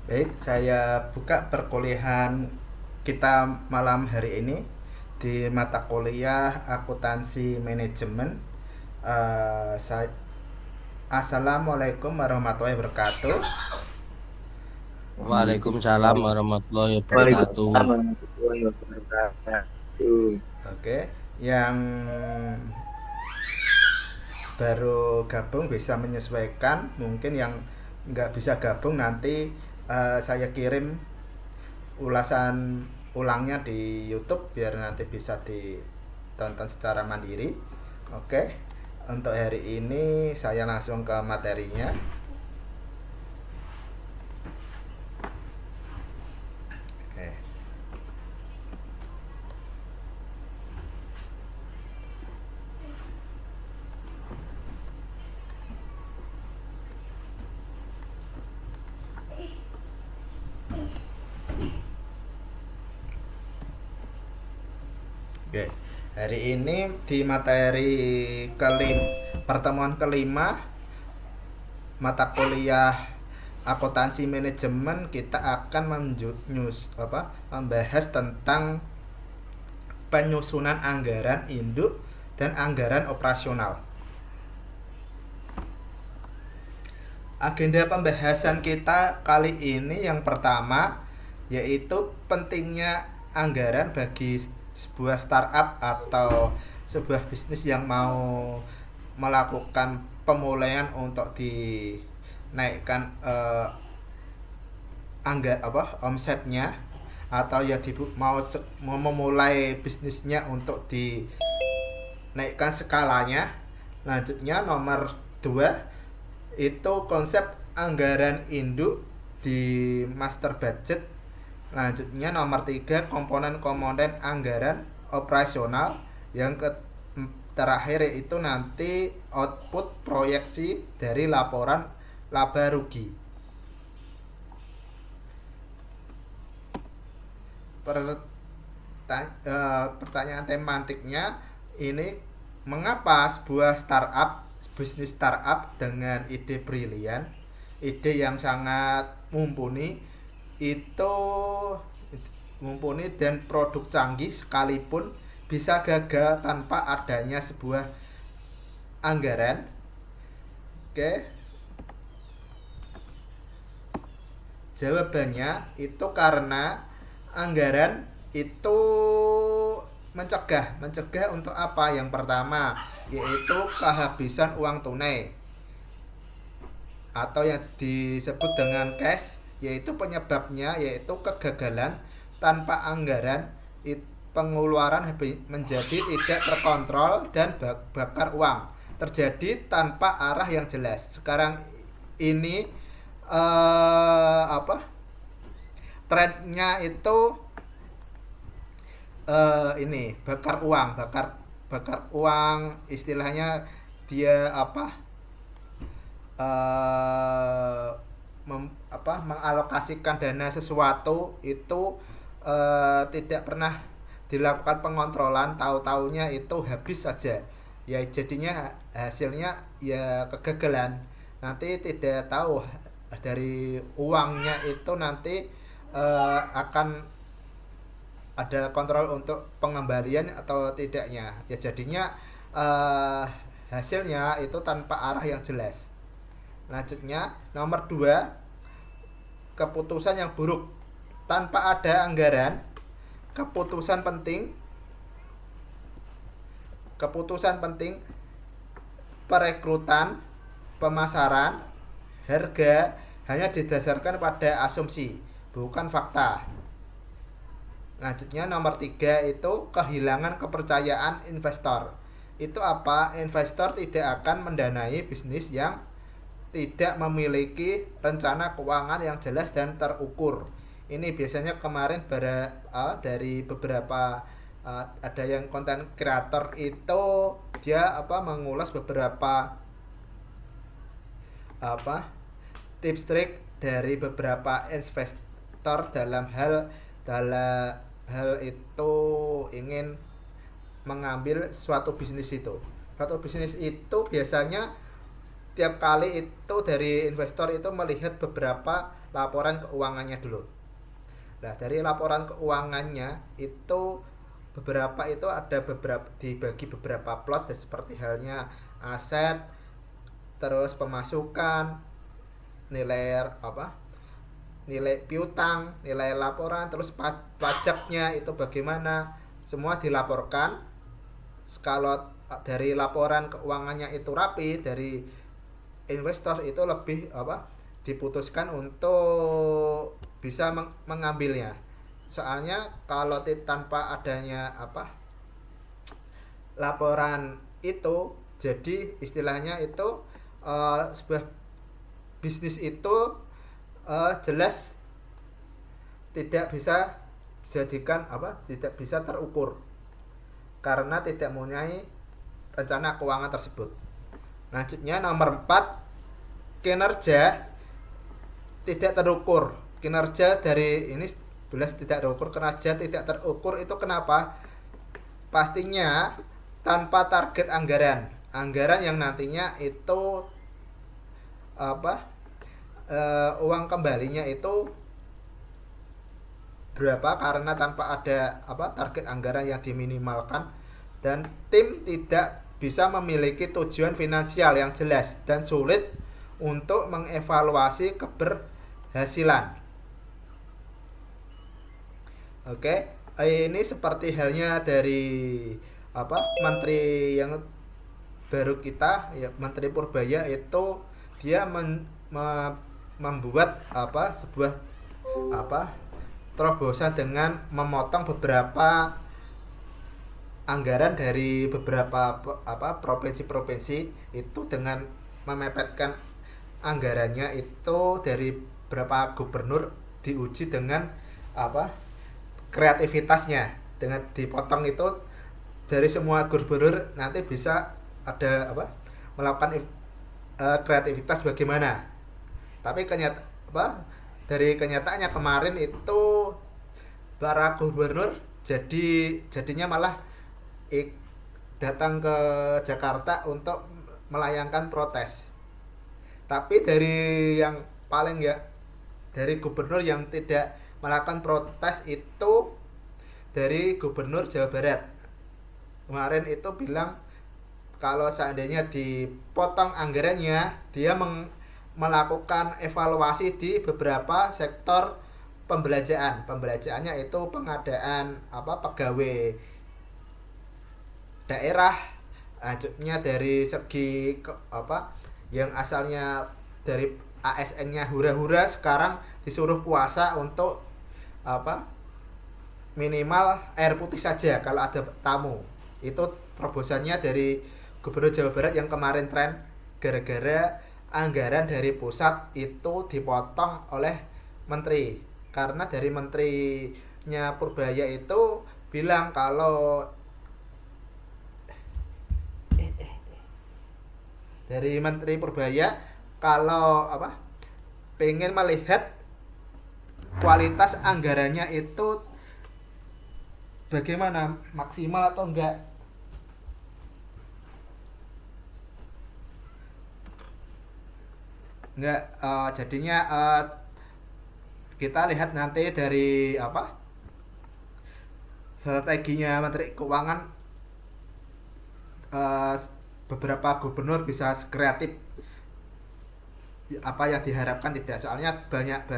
Baik, saya buka perkuliahan kita malam hari ini di mata kuliah akuntansi manajemen. Assalamualaikum warahmatullahi wabarakatuh. Waalaikumsalam warahmatullahi wabarakatuh. Waalaikumsalam warahmatullahi wabarakatuh. Oke, yang baru gabung bisa menyesuaikan, mungkin yang nggak bisa gabung nanti saya kirim ulasan ulangnya di YouTube biar nanti bisa ditonton secara mandiri. Oke, untuk hari ini saya langsung ke materinya. Oke, oke. Hari ini di materi pertemuan kelima mata kuliah akuntansi manajemen kita akan membahas tentang penyusunan anggaran induk dan anggaran operasional. Agenda pembahasan kita kali ini yang pertama yaitu pentingnya anggaran bagi sebuah startup atau sebuah bisnis yang mau melakukan pemulaian untuk dinaikkan omsetnya, atau ya mau memulai bisnisnya untuk dinaikkan skalanya. Lanjutnya nomor 2 itu konsep anggaran induk di master budget. Lanjutnya nomor 3 komponen-komponen anggaran operasional. Terakhir itu nanti output proyeksi dari laporan laba rugi. Pertanyaan tematiknya ini, mengapa sebuah bisnis startup dengan ide brilian, ide yang sangat itu mumpuni dan produk canggih sekalipun bisa gagal tanpa adanya sebuah anggaran? Oke, jawabannya itu karena anggaran itu mencegah untuk apa? Yang pertama yaitu kehabisan uang tunai atau yang disebut dengan cash, yaitu penyebabnya yaitu kegagalan tanpa anggaran, pengeluaran menjadi tidak terkontrol dan bakar uang terjadi tanpa arah yang jelas. Sekarang ini trennya itu ini bakar uang, istilahnya dia eh, mengalokasikan dana sesuatu itu tidak pernah dilakukan pengontrolan, tahu-taunya itu habis saja, ya jadinya hasilnya ya kegagalan. Nanti tidak tahu dari uangnya itu nanti akan ada kontrol untuk pengembalian atau tidaknya, ya jadinya eh, hasilnya itu tanpa arah yang jelas. Lanjutnya nomor 2, keputusan yang buruk tanpa ada anggaran. Keputusan penting perekrutan, pemasaran, harga hanya didasarkan pada asumsi, bukan fakta. Lanjutnya nomor 3 itu kehilangan kepercayaan investor. Itu apa? Investor tidak akan mendanai bisnis yang tidak memiliki rencana keuangan yang jelas dan terukur. Ini biasanya kemarin dari beberapa ada yang konten kreator itu dia mengulas beberapa tips trik dari beberapa investor dalam hal itu ingin mengambil suatu bisnis itu. Suatu bisnis itu biasanya tiap kali itu dari investor itu melihat beberapa laporan keuangannya dulu. Nah, dari laporan keuangannya itu beberapa itu ada beberapa dibagi beberapa plot seperti halnya aset, terus pemasukan, nilai nilai piutang, nilai laporan, terus pajaknya itu bagaimana, semua dilaporkan. Kalau dari laporan keuangannya itu rapi, dari investor itu lebih diputuskan untuk bisa mengambilnya. Soalnya kalau tanpa adanya laporan itu, jadi istilahnya itu sebuah bisnis itu jelas tidak bisa dijadikan tidak bisa terukur karena tidak mempunyai rencana keuangan tersebut. Lanjutnya nomor 4, kinerja tidak terukur. Kinerja dari ini jelas tidak terukur. Kinerja tidak terukur itu kenapa? Pastinya tanpa target anggaran yang nantinya itu uang kembalinya itu berapa, karena tanpa ada target anggaran yang diminimalkan, dan tim tidak bisa memiliki tujuan finansial yang jelas dan sulit untuk mengevaluasi keberhasilan. Oke, ini seperti halnya dari menteri yang baru kita ya, Menteri Purbaya itu dia membuat sebuah terobosan dengan memotong beberapa anggaran dari beberapa provinsi-provinsi itu dengan memepetkan anggarannya itu dari beberapa gubernur, diuji dengan kreativitasnya, dengan dipotong itu dari semua gubernur nanti bisa ada melakukan kreativitas bagaimana. Tapi dari kenyataannya kemarin itu para gubernur jadinya malah datang ke Jakarta untuk melayangkan protes. Tapi dari yang paling dari gubernur yang tidak melakukan protes itu dari Gubernur Jawa Barat. Kemarin itu bilang kalau seandainya dipotong anggarannya, dia melakukan evaluasi di beberapa sektor pembelanjaannya itu pengadaan pegawai daerah, lanjutnya dari segi yang asalnya dari ASN-nya hura-hura sekarang disuruh puasa untuk minimal air putih saja kalau ada tamu. Itu terobosannya dari Gubernur Jawa Barat yang kemarin tren gara-gara anggaran dari pusat itu dipotong oleh menteri, karena dari menterinya Purbaya itu bilang kalau dari Menteri Purbaya kalau pengen melihat kualitas anggarannya itu bagaimana, maksimal atau enggak. Jadinya kita lihat nanti dari strateginya Menteri Keuangan, beberapa gubernur bisa kreatif apa yang diharapkan tidak. Soalnya banyak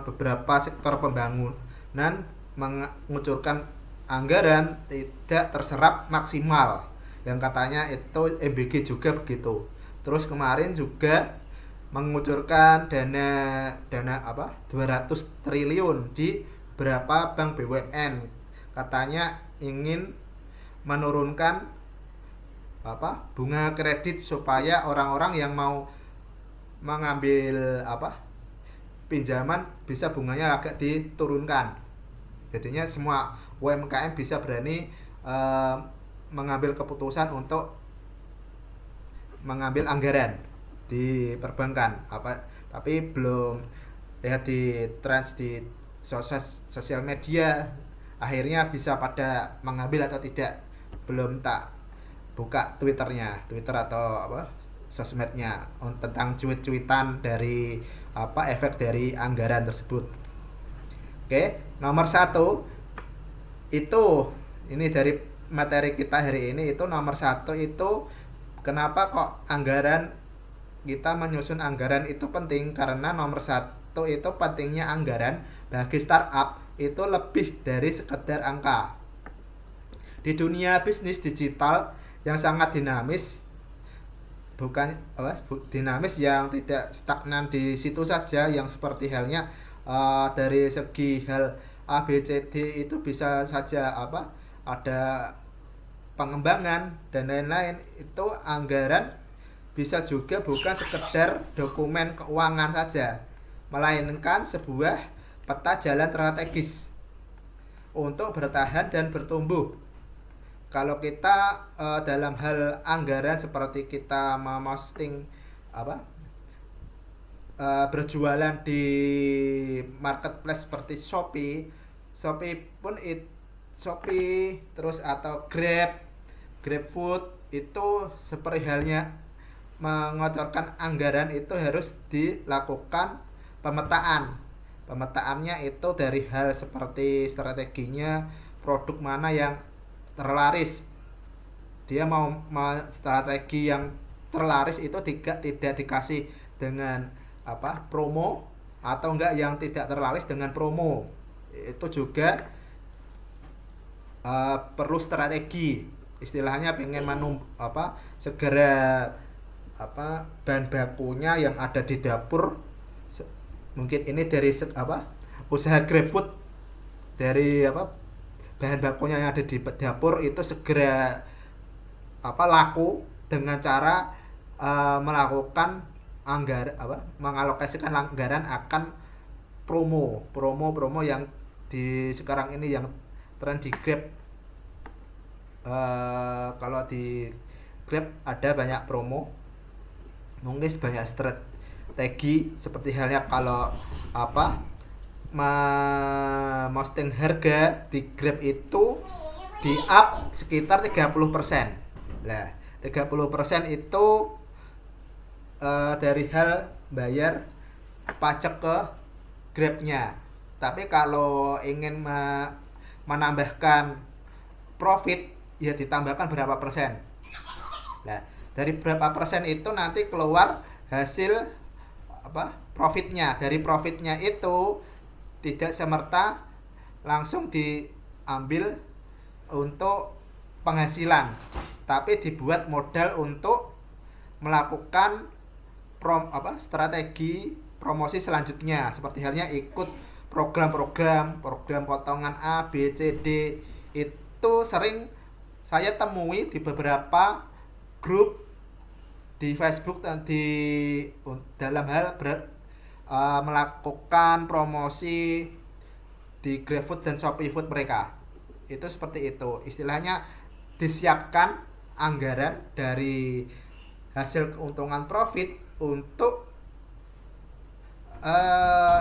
beberapa sektor pembangunan mengucurkan anggaran tidak terserap maksimal, yang katanya itu MBG juga begitu. Terus kemarin juga mengucurkan dana 200 triliun di beberapa bank BUMN, katanya ingin menurunkan bunga kredit supaya orang-orang yang mau mengambil pinjaman bisa bunganya agak diturunkan. Jadinya semua UMKM bisa berani mengambil keputusan untuk mengambil anggaran di perbankan. Tapi belum lihat di trends di sosial media akhirnya bisa pada mengambil atau tidak, belum tak buka Twitter atau sosmednya tentang cuit-cuitan dari efek dari anggaran tersebut. Oke, nomor 1 itu ini dari materi kita hari ini, itu nomor 1 itu kenapa kok kita menyusun anggaran itu penting, karena nomor 1 itu pentingnya anggaran bagi startup itu lebih dari sekedar angka. Di dunia bisnis digital yang sangat dinamis, dinamis yang tidak stagnan di situ saja, yang seperti halnya dari segi hal ABCD itu bisa saja ada pengembangan dan lain-lain. Itu anggaran bisa juga bukan sekedar dokumen keuangan saja, melainkan sebuah peta jalan strategis untuk bertahan dan bertumbuh. Kalau kita dalam hal anggaran seperti kita memposting berjualan di marketplace seperti Shopee terus atau GrabFood, itu seperti halnya mengocorkan anggaran itu harus dilakukan pemetaan. Pemetaannya itu dari hal seperti strateginya, produk mana yang terlaris. Dia mau strategi yang terlaris itu tidak dikasih dengan promo, atau enggak yang tidak terlaris dengan promo. Itu juga perlu strategi. Istilahnya pengen segera bahan bakunya yang ada di dapur, mungkin ini dari usaha GrabFood, dari bahan bakunya yang ada di dapur itu segera laku dengan cara melakukan mengalokasikan anggaran akan promo yang di sekarang ini yang tren di Grab. Kalau di Grab ada banyak promo, mungkin banyak strategi, seperti halnya kalau posting harga di Grab itu di up sekitar 30%. Nah, 30% itu dari hal bayar pajak ke Grabnya. Tapi kalau ingin menambahkan profit, ya ditambahkan berapa persen. Nah, dari berapa persen itu nanti keluar hasil profitnya. Dari profitnya itu tidak semerta langsung diambil untuk penghasilan, tapi dibuat modal untuk melakukan strategi promosi selanjutnya, seperti halnya ikut program potongan A, B, C, D. Itu sering saya temui di beberapa grup di Facebook dan dalam hal melakukan promosi di GrabFood dan ShopeeFood mereka. Itu seperti itu. Istilahnya disiapkan anggaran dari hasil keuntungan profit untuk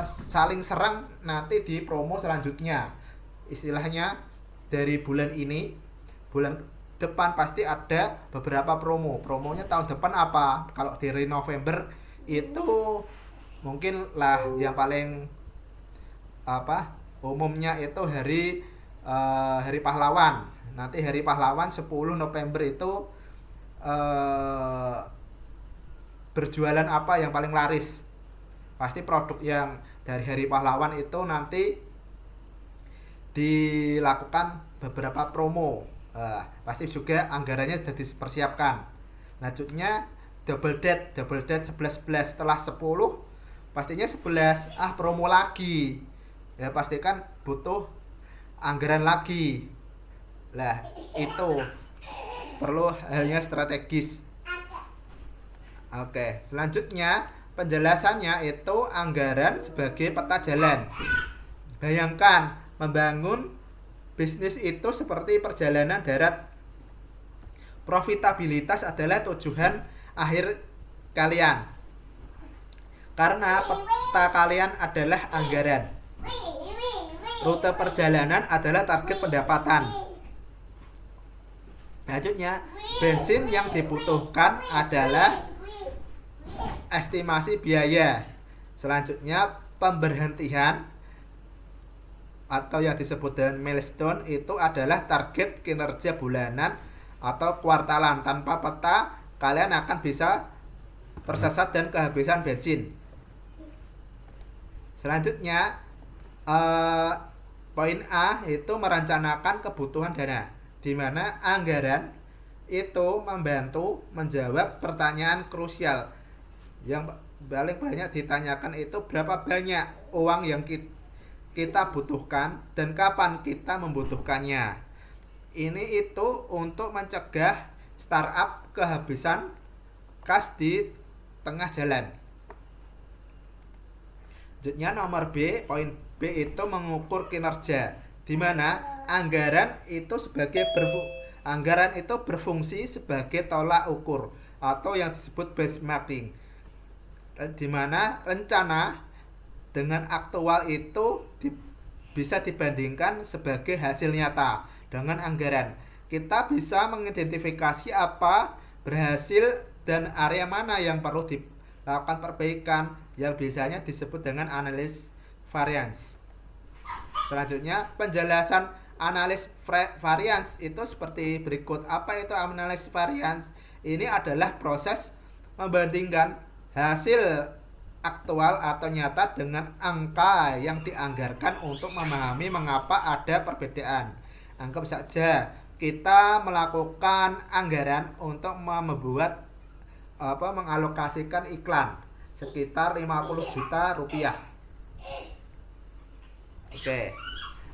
saling serang nanti di promo selanjutnya. Istilahnya dari bulan ini, bulan depan pasti ada beberapa promonya tahun depan apa. Kalau dari November itu mungkin lah yang paling umumnya itu hari pahlawan. Nanti hari pahlawan 10 November itu berjualan apa yang paling laris. Pasti produk yang dari hari pahlawan itu nanti dilakukan beberapa promo. Pasti juga anggarannya sudah dipersiapkan. Lanjutnya double date 11 setelah 10 pastinya 11 promo lagi. Ya pastikan butuh anggaran lagi. Lah itu perlu halnya strategis. Oke, selanjutnya penjelasannya itu anggaran sebagai peta jalan. Bayangkan membangun bisnis itu seperti perjalanan darat. Profitabilitas adalah tujuan akhir kalian, karena peta kalian adalah anggaran. Rute perjalanan adalah target pendapatan. Selanjutnya, bensin yang dibutuhkan adalah estimasi biaya. Selanjutnya pemberhentian atau yang disebut dengan milestone itu adalah target kinerja bulanan atau kuartalan. Tanpa peta kalian akan bisa tersesat dan kehabisan bensin. Selanjutnya poin A itu merencanakan kebutuhan dana, di mana anggaran itu membantu menjawab pertanyaan krusial yang paling banyak ditanyakan itu berapa banyak uang yang kita butuhkan dan kapan kita membutuhkannya. Ini itu untuk mencegah startup kehabisan kas di tengah jalan. Selanjutnya nomor B, poin B itu mengukur kinerja, di mana anggaran itu berfungsi sebagai tolak ukur atau yang disebut benchmarking, di mana rencana dengan aktual itu bisa dibandingkan sebagai hasil nyata dengan anggaran. Kita bisa mengidentifikasi apa berhasil dan area mana yang perlu dilakukan perbaikan, yang biasanya disebut dengan analis variance. Selanjutnya penjelasan analis variance itu seperti berikut. Apa itu analis variance? Ini adalah proses membandingkan hasil aktual atau nyata dengan angka yang dianggarkan untuk memahami mengapa ada perbedaan. Anggap saja kita melakukan anggaran untuk mengalokasikan iklan sekitar 50 juta rupiah. Oke.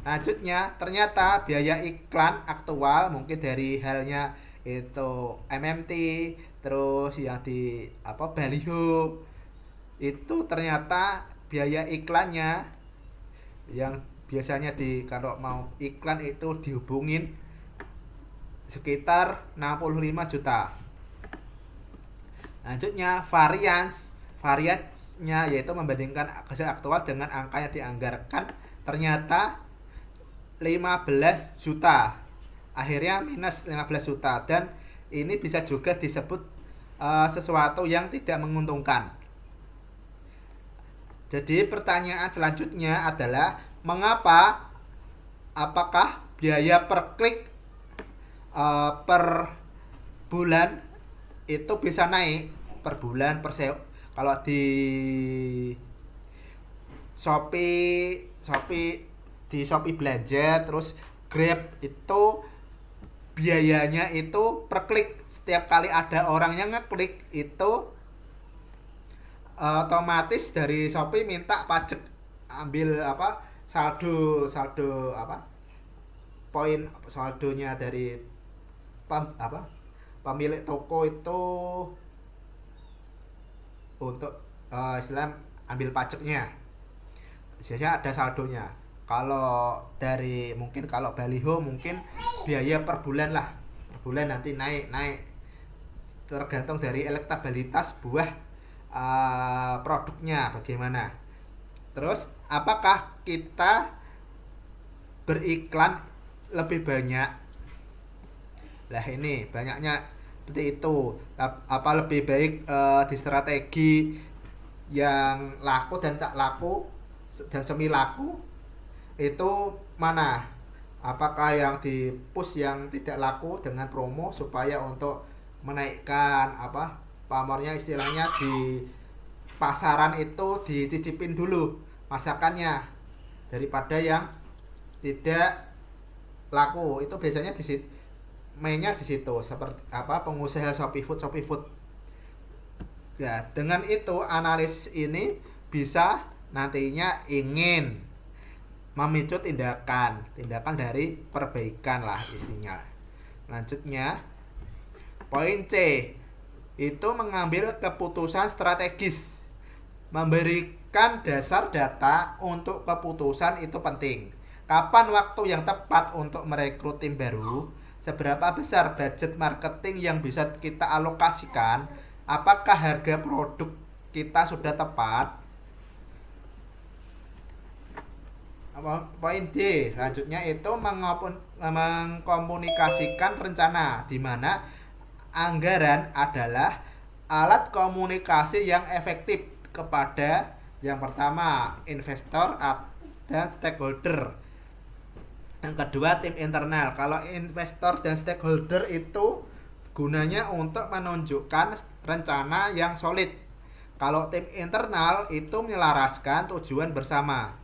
Selanjutnya ternyata biaya iklan aktual mungkin dari halnya itu MMT, terus yang di baliho, itu ternyata biaya iklannya yang biasanya kalau mau iklan itu dihubungin sekitar 65 juta. Selanjutnya variance-nya yaitu membandingkan hasil aktual dengan angka yang dianggarkan, ternyata 15 juta. Akhirnya minus 15 juta, dan ini bisa juga disebut sesuatu yang tidak menguntungkan. Jadi pertanyaan selanjutnya adalah apakah biaya per klik per bulan itu bisa naik per bulan kalau di Shopee belanja, terus Grab itu biayanya itu per klik. Setiap kali ada orang yang ngeklik itu otomatis dari Shopee minta pajak, ambil saldo poin saldonya dari pemilik toko itu untuk Islam ambil pajaknya. Biasanya ada saldonya. Kalau kalau baliho mungkin biaya per bulan lah. Per bulan nanti naik tergantung dari elektabilitas buah produknya bagaimana. Terus apakah kita beriklan lebih banyak? Lah ini banyaknya seperti itu. Apa lebih baik di strategi yang laku dan tak laku dan semi laku itu mana? Apakah yang di push yang tidak laku dengan promo supaya untuk menaikkan pamornya, istilahnya di pasaran itu dicicipin dulu masakannya daripada yang tidak laku. Itu biasanya mainnya di situ, seperti pengusaha Shopee Food. Ya, dengan itu analis ini bisa nantinya ingin memicu tindakan dari perbaikan lah isinya. Lanjutnya poin C itu mengambil keputusan strategis. Memberikan dasar data untuk keputusan itu penting. Kapan waktu yang tepat untuk merekrut tim baru? Seberapa besar budget marketing yang bisa kita alokasikan? Apakah harga produk kita sudah tepat? Poin D selanjutnya itu mengkomunikasikan rencana, di mana anggaran adalah alat komunikasi yang efektif kepada yang pertama investor dan stakeholder. Yang kedua tim internal. Kalau investor dan stakeholder itu gunanya untuk menunjukkan rencana yang solid. Kalau tim internal itu menyelaraskan tujuan bersama.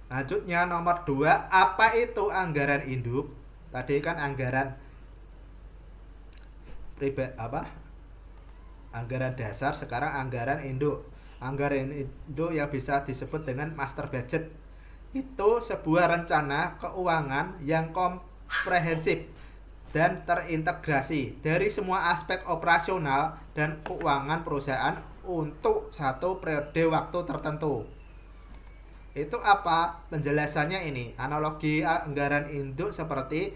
Lanjutnya nomor 2, apa itu anggaran induk? Tadi kan anggaran anggaran dasar, sekarang anggaran induk. Anggaran induk yang bisa disebut dengan master budget itu sebuah rencana keuangan yang komprehensif dan terintegrasi dari semua aspek operasional dan keuangan perusahaan untuk satu periode waktu tertentu. Itu apa? Penjelasannya ini. Analogi anggaran induk seperti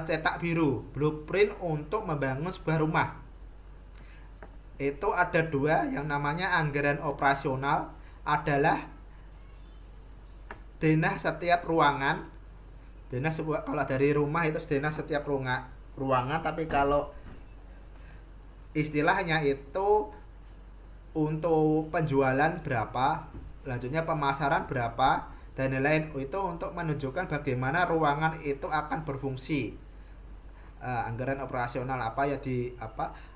cetak biru, blueprint untuk membangun sebuah rumah. Itu ada 2 yang namanya anggaran operasional adalah denah setiap ruangan. Denah sebuah, kalau dari rumah itu denah setiap ruangan, tapi kalau istilahnya itu untuk penjualan berapa, lanjutnya pemasaran berapa, dan lain-lain. Itu untuk menunjukkan bagaimana ruangan itu akan berfungsi. Anggaran operasional apa ya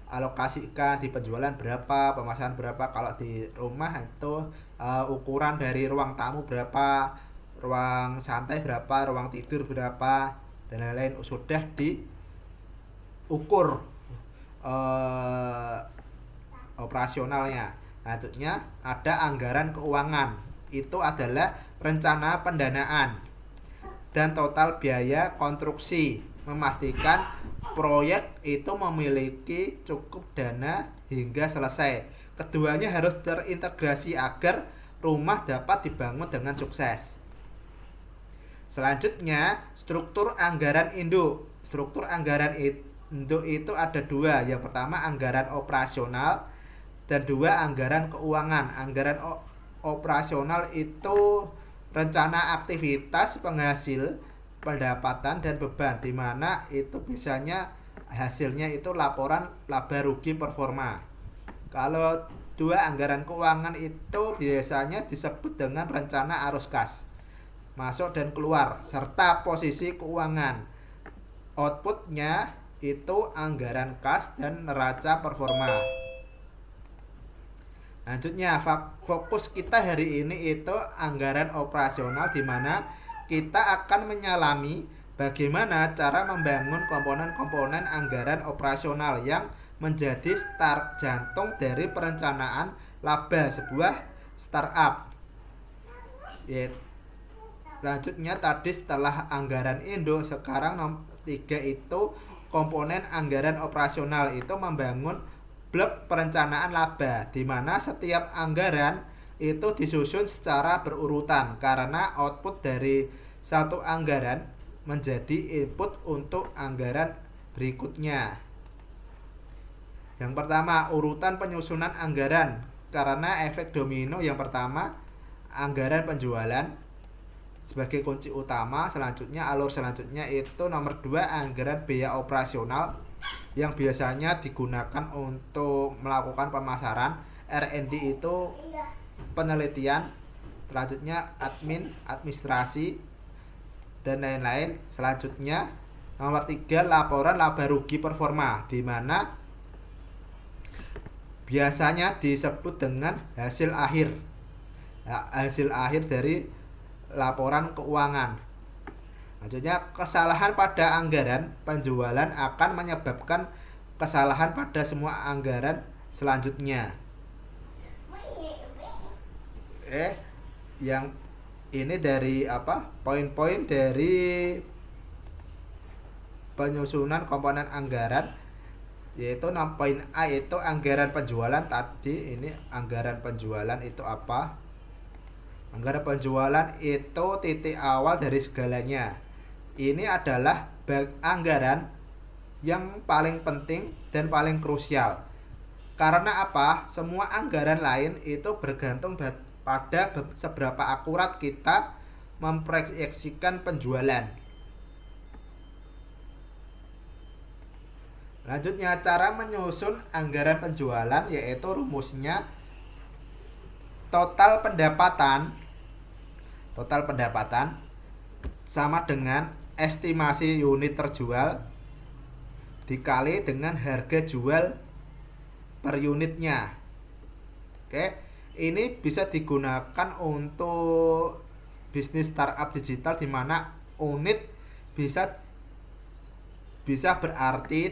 alokasikan di penjualan berapa, pemasaran berapa. Kalau di rumah itu ukuran dari ruang tamu berapa, ruang santai berapa, ruang tidur berapa, dan lain-lain sudah diukur operasionalnya. Lanjutnya ada anggaran keuangan. Itu adalah rencana pendanaan dan total biaya konstruksi, memastikan proyek itu memiliki cukup dana hingga selesai. Keduanya harus terintegrasi agar rumah dapat dibangun dengan sukses. Selanjutnya, struktur anggaran induk. Struktur anggaran induk itu ada 2. Yang pertama anggaran operasional dan 2 anggaran keuangan. Anggaran operasional itu rencana aktivitas, penghasil, pendapatan dan beban, di mana itu biasanya hasilnya itu laporan laba rugi performa. Kalau 2 anggaran keuangan itu biasanya disebut dengan rencana arus kas, masuk dan keluar, serta posisi keuangan. Outputnya itu anggaran kas dan neraca performa. Lanjutnya, fokus kita hari ini itu anggaran operasional, di mana kita akan menyelami bagaimana cara membangun komponen-komponen anggaran operasional yang menjadi start jantung dari perencanaan laba sebuah startup. Lanjutnya tadi setelah anggaran induk, sekarang nomor 3 itu komponen anggaran operasional, itu membangun blok perencanaan laba, di mana setiap anggaran itu disusun secara berurutan karena output dari satu anggaran menjadi input untuk anggaran berikutnya. Yang pertama, urutan penyusunan anggaran karena efek domino. Yang pertama, anggaran penjualan sebagai kunci utama. Selanjutnya, alur selanjutnya itu nomor 2, anggaran biaya operasional yang biasanya digunakan untuk melakukan pemasaran. R&D itu penelitian. Selanjutnya administrasi dan lain-lain. Selanjutnya nomor 3, laporan laba rugi performa, di mana biasanya disebut dengan hasil akhir. Hasil akhir dari laporan keuangan. Selanjutnya, kesalahan pada anggaran penjualan akan menyebabkan kesalahan pada semua anggaran selanjutnya. Yang ini dari poin-poin dari penyusunan komponen anggaran, yaitu poin A itu anggaran penjualan. Tadi ini anggaran penjualan itu apa? Anggaran penjualan itu titik awal dari segalanya. Ini adalah anggaran yang paling penting dan paling krusial. Karena apa? Semua anggaran lain itu bergantung pada seberapa akurat kita memproyeksikan penjualan. Lanjutnya, cara menyusun anggaran penjualan yaitu rumusnya total pendapatan sama dengan estimasi unit terjual dikali dengan harga jual per unitnya. Oke, ini bisa digunakan untuk bisnis startup digital di mana unit bisa berarti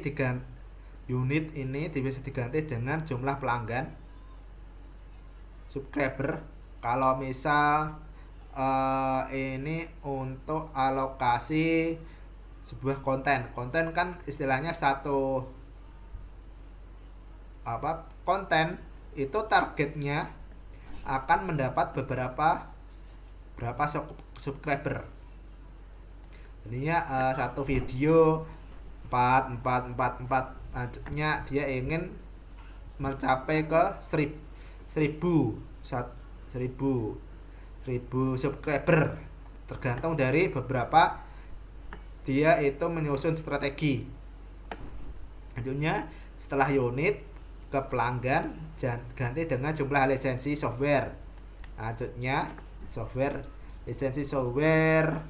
unit ini bisa diganti dengan jumlah pelanggan subscriber. Kalau misal ini untuk alokasi sebuah konten kan istilahnya satu konten itu targetnya akan mendapat berapa subscriber. Jadinya satu video 4 lanjutnya dia ingin mencapai ke 1000 subscriber, tergantung dari beberapa dia itu menyusun strategi. Lanjutnya setelah unit ke pelanggan ganti dengan jumlah lisensi software. Lanjutnya lisensi software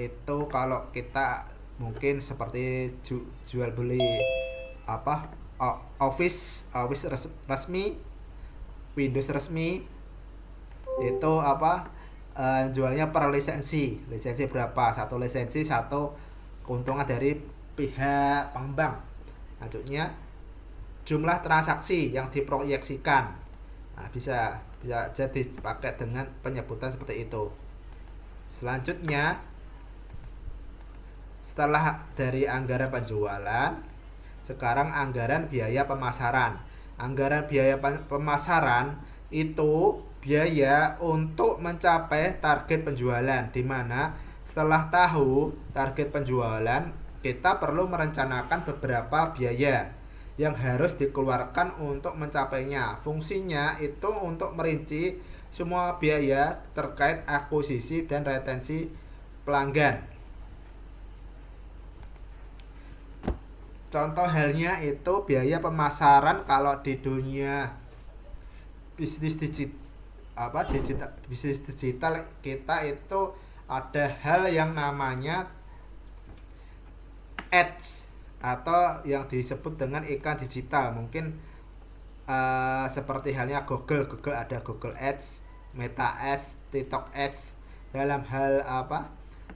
itu kalau kita mungkin seperti jual beli Office resmi, Windows resmi itu jualnya per lisensi berapa, satu lisensi satu keuntungan dari pihak pengembang. Lanjutnya jumlah transaksi yang diproyeksikan, bisa jadi dipakai dengan penyebutan seperti itu. Selanjutnya setelah dari anggaran penjualan, sekarang anggaran biaya pemasaran. Anggaran biaya pemasaran itu biaya untuk mencapai target penjualan, di mana setelah tahu target penjualan kita perlu merencanakan beberapa biaya yang harus dikeluarkan untuk mencapainya. Fungsinya itu untuk merinci semua biaya terkait akuisisi dan retensi pelanggan. Contoh halnya itu biaya pemasaran kalau di dunia bisnis digital kita itu ada hal yang namanya ads atau yang disebut dengan iklan digital. Mungkin seperti halnya Google ada Google Ads, Meta Ads, TikTok Ads. Dalam hal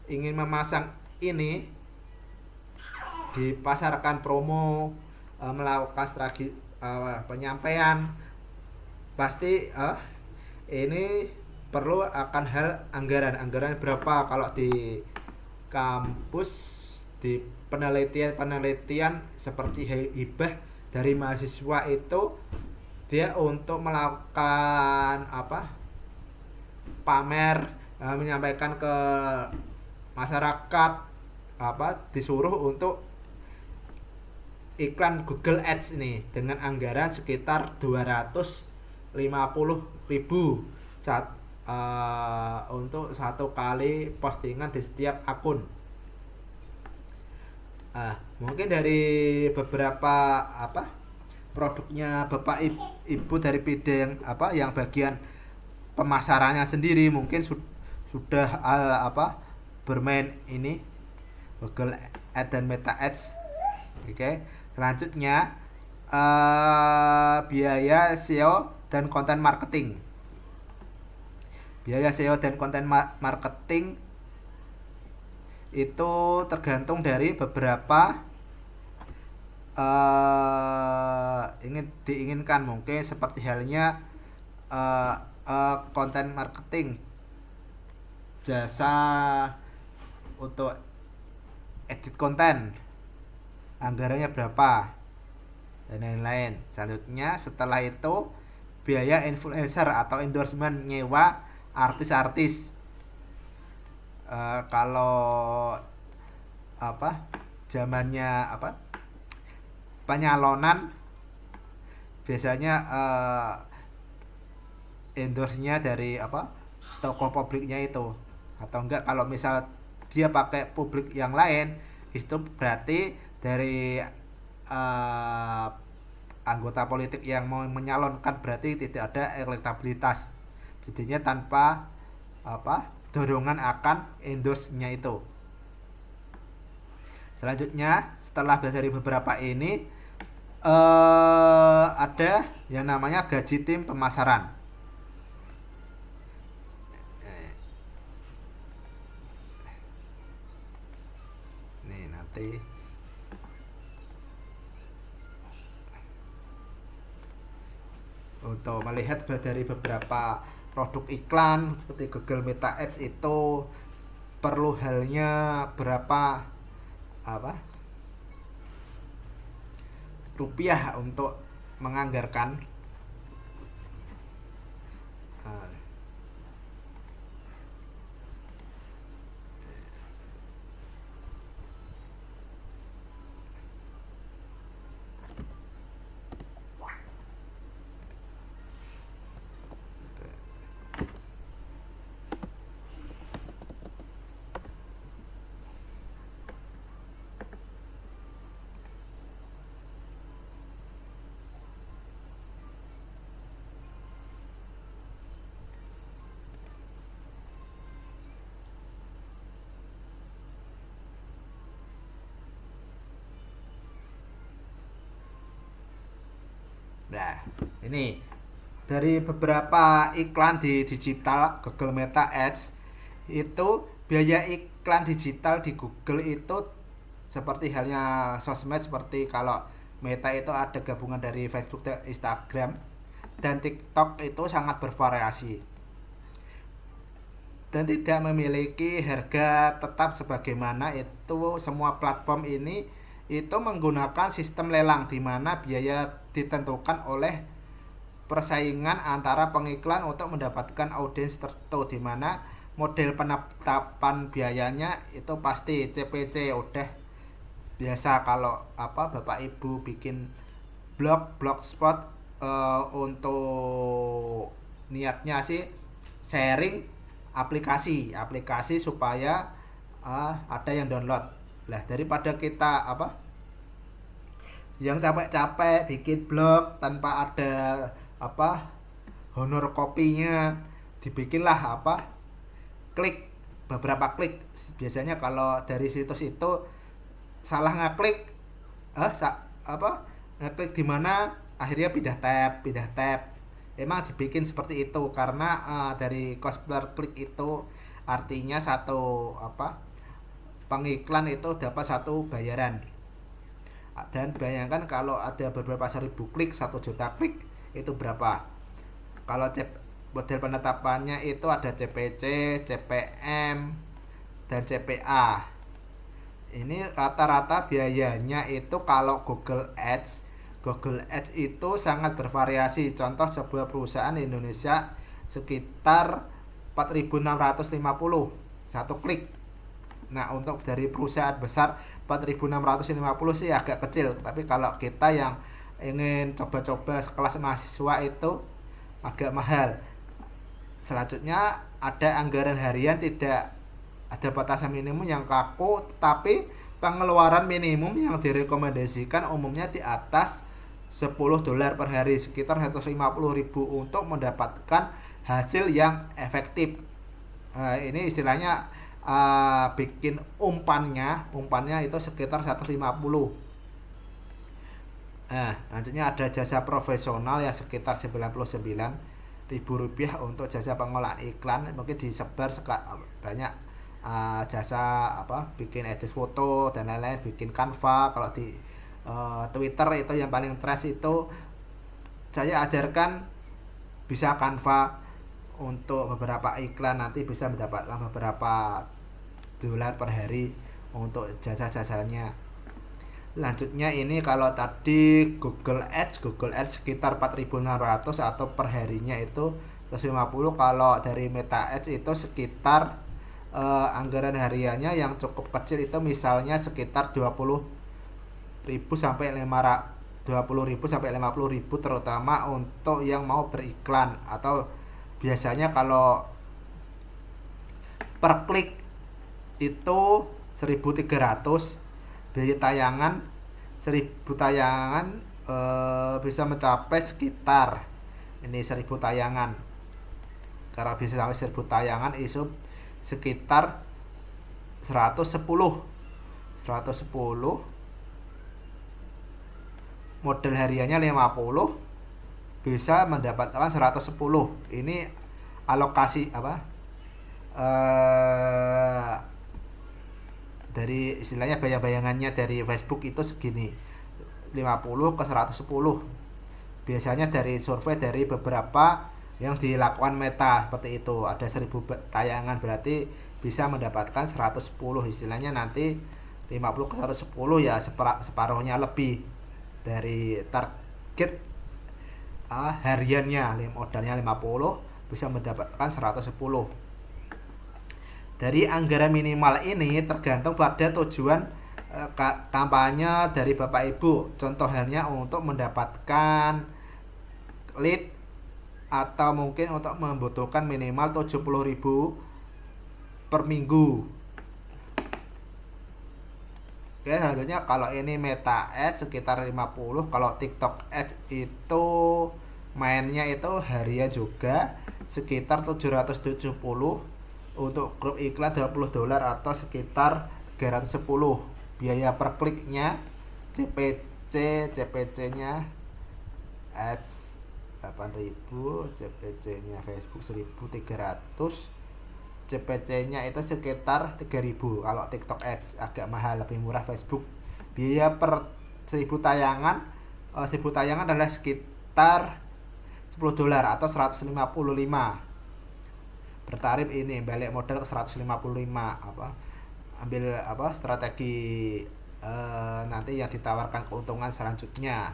ingin memasang ini, dipasarkan promo, melakukan strategi penyampaian, pasti ini perlu akan hal anggaran berapa. Kalau di kampus, di penelitian seperti hibah dari mahasiswa itu dia untuk melakukan pamer, menyampaikan ke masyarakat, disuruh untuk iklan Google Ads ini dengan anggaran sekitar 250.000 untuk satu kali postingan di setiap akun. Mungkin dari beberapa produknya Bapak Ibu dari bidang yang bagian pemasarannya sendiri mungkin sudah bermain ini Google Ads dan Meta Ads. Oke. Selanjutnya biaya SEO dan konten marketing. Biaya SEO dan konten marketing itu tergantung dari beberapa diinginkan. Mungkin seperti halnya konten marketing, jasa untuk edit konten, anggarannya berapa, dan lain-lain. Selanjutnya setelah itu biaya influencer atau endorsement, nyewa artis-artis. Kalau zamannya penyalonan, biasanya endorse-nya dari toko publiknya itu, atau enggak kalau misal dia pakai publik yang lain, itu berarti dari eh, anggota politik yang mau menyalonkan berarti tidak ada elektabilitas. Jadinya tanpa dorongan akan endorse-nya itu. Selanjutnya setelah dari beberapa ini ada yang namanya gaji tim pemasaran. Nih nanti untuk melihat dari beberapa produk iklan seperti Google Meta Ads itu perlu halnya berapa rupiah untuk menganggarkan. Nah, ini dari beberapa iklan di digital Google Meta Ads itu biaya iklan digital di Google itu seperti halnya sosmed, seperti kalau Meta itu ada gabungan dari Facebook dan Instagram dan TikTok itu sangat bervariasi dan tidak memiliki harga tetap sebagaimana itu semua platform ini itu menggunakan sistem lelang di mana biaya ditentukan oleh persaingan antara pengiklan untuk mendapatkan audiens tertentu, di mana model penetapan biayanya itu pasti CPC. Udah biasa kalau Bapak Ibu bikin blogspot untuk niatnya sih sharing aplikasi supaya ada yang download. Lah daripada kita yang capek-capek bikin blog tanpa ada honor kopinya, dibikinlah beberapa klik. Biasanya kalau dari situs itu salah ngeklik ngeklik di mana akhirnya pindah tab. Emang dibikin seperti itu karena dari cost per klik itu artinya satu pengiklan itu dapat satu bayaran. Dan bayangkan kalau ada beberapa seribu klik, 1 juta klik itu berapa. Kalau model penetapannya itu ada CPC, CPM, dan CPA. Ini rata-rata biayanya itu kalau Google Ads itu sangat bervariasi. Contoh sebuah perusahaan di Indonesia sekitar 4.650 satu klik. Nah untuk dari perusahaan besar 4.650 sih agak kecil, tapi kalau kita yang ingin coba-coba sekelas mahasiswa itu agak mahal. Selanjutnya ada anggaran harian, tidak ada batasan minimum yang kaku, tapi pengeluaran minimum yang direkomendasikan umumnya di atas $10 per hari, sekitar 150.000 untuk mendapatkan hasil yang efektif. Ini istilahnya bikin umpannya itu sekitar 150. Lanjutnya ada jasa profesional ya sekitar Rp99.000 untuk jasa pengolahan iklan, mungkin disebar banyak jasa bikin edit foto dan lain-lain, bikin Canva. Kalau di Twitter itu yang paling trash itu saya ajarkan bisa Canva untuk beberapa iklan, nanti bisa mendapatkan beberapa $, per hari untuk jasa-jasanya. Lanjutnya ini kalau tadi Google Ads sekitar 4.600 atau per harinya itu 150. Kalau dari Meta Ads itu sekitar anggaran hariannya yang cukup kecil itu misalnya sekitar 20.000 sampai 50.000 terutama untuk yang mau beriklan, atau biasanya kalau per klik itu 1.300, biaya tayangan 1000 tayangan bisa mencapai sekitar ini 1000 tayangan. Kalau bisa sampai 1000 tayangan itu sekitar 110 model hariannya 50 bisa mendapatkan 110. Ini alokasi apa dari istilahnya bayang-bayangannya dari Facebook itu segini 50 ke 110. Biasanya dari survei dari beberapa yang dilakukan Meta seperti itu, ada 1000 tayangan berarti bisa mendapatkan 110. Istilahnya nanti 50 ke 110 ya separuhnya lebih dari target hariannya. Modalnya 50 bisa mendapatkan 110. Dari anggaran minimal ini tergantung pada tujuan kampanye dari Bapak Ibu. Contoh halnya untuk mendapatkan lead atau mungkin untuk membutuhkan minimal 70.000 per minggu. Oke, selanjutnya kalau ini Meta Ads sekitar 50, kalau TikTok Ads itu mainnya itu harian juga sekitar 770, untuk grup iklan $20 atau sekitar 310. Biaya per kliknya CPC-nya Ads 8.000, CPC-nya Facebook 1.300, CPC-nya itu sekitar 3.000. Kalau TikTok Ads agak mahal, lebih murah Facebook. Biaya per 1000 tayangan 1000 tayangan adalah sekitar $10 atau 155. Bertarif ini balik modal ke 155. Ambil strategi nanti yang ditawarkan keuntungan selanjutnya.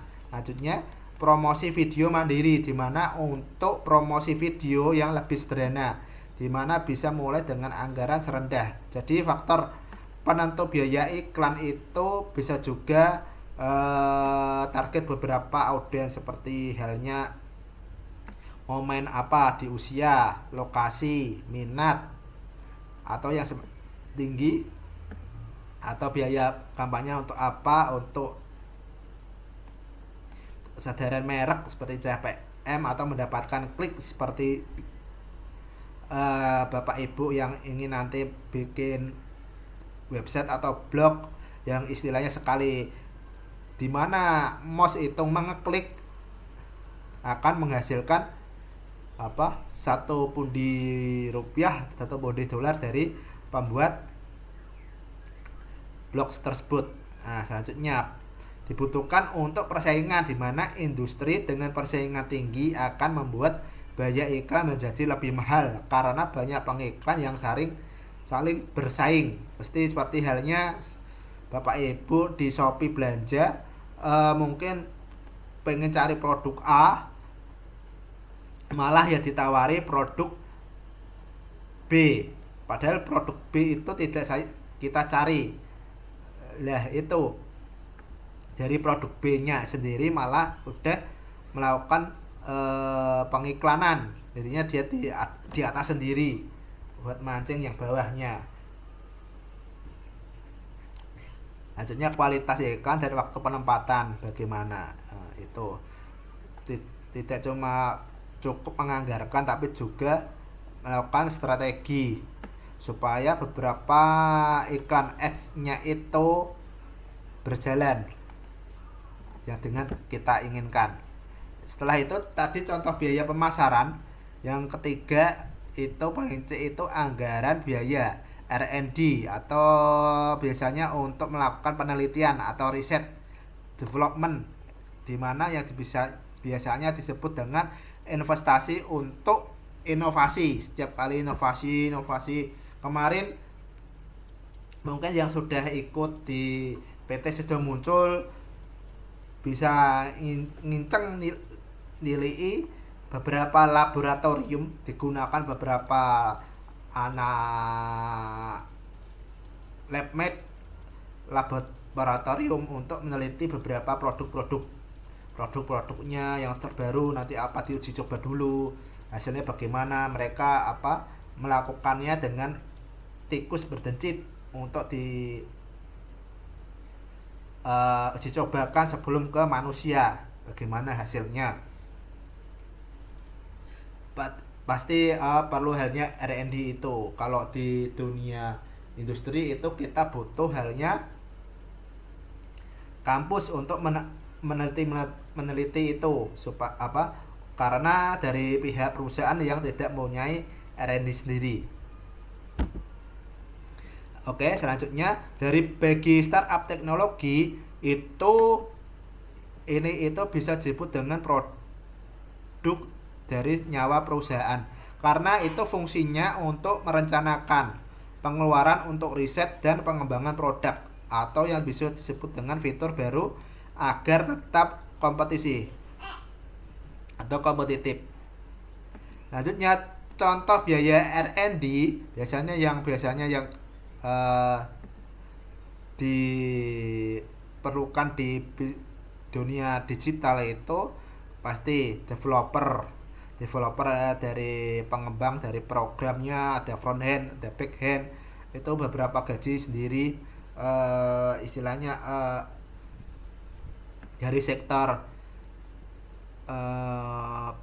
Promosi video mandiri, dimana untuk promosi video yang lebih sederhana, dimana bisa mulai dengan anggaran serendah. Jadi faktor penentu biaya iklan itu bisa juga target beberapa audiens, seperti halnya momen apa di usia, lokasi, minat, atau yang tinggi, atau biaya kampanye untuk apa, untuk kesadaran merek seperti CPM, atau mendapatkan klik seperti Bapak Ibu yang ingin nanti bikin website atau blog yang istilahnya sekali dimana mouse itu mengeklik akan menghasilkan 1 pundi rupiah atau pundi dolar dari pembuat blog tersebut. Nah, selanjutnya dibutuhkan untuk persaingan, di mana industri dengan persaingan tinggi akan membuat biaya iklan menjadi lebih mahal karena banyak pengiklan yang saling bersaing. Pasti seperti halnya Bapak Ibu di Shopee belanja, mungkin pengen cari produk A, malah ya ditawari produk B, padahal produk B itu tidak kita cari. Lah itu dari produk B-nya sendiri malah udah melakukan pengiklanan, jadinya dia di atas sendiri buat mancing yang bawahnya. Lanjutnya kualitas iklan dan waktu penempatan bagaimana. Itu tidak cuma cukup menganggarkan, tapi juga melakukan strategi supaya beberapa iklan ads-nya itu berjalan yang dengan kita inginkan. Setelah itu tadi contoh biaya pemasaran. Yang ketiga itu poin C itu anggaran biaya R&D, atau biasanya untuk melakukan penelitian atau riset development, dimana yang biasanya disebut dengan investasi untuk inovasi. Setiap kali inovasi kemarin mungkin yang sudah ikut di PT sudah muncul, bisa nginceng nilai beberapa laboratorium, digunakan beberapa anak labmate laboratorium untuk meneliti beberapa produk-produknya yang terbaru, nanti apa diuji coba dulu, hasilnya bagaimana, mereka melakukannya dengan tikus berdencit untuk uji cobakan sebelum ke manusia. Bagaimana hasilnya? Pasti perlu halnya R&D itu. Kalau di dunia industri itu kita butuh halnya kampus untuk meneliti itu supaya apa? Karena dari pihak perusahaan yang tidak mempunyai R&D sendiri. Oke, selanjutnya dari bagi startup teknologi itu bisa disebut dengan produk dari nyawa perusahaan karena itu fungsinya untuk merencanakan pengeluaran untuk riset dan pengembangan produk atau yang bisa disebut dengan fitur baru agar tetap kompetisi atau kompetitif. Selanjutnya contoh biaya R&D biasanya yang diperlukan di dunia digital itu pasti developer dari pengembang dari programnya, ada front end, ada back end, itu beberapa gaji sendiri, istilahnya dari sektor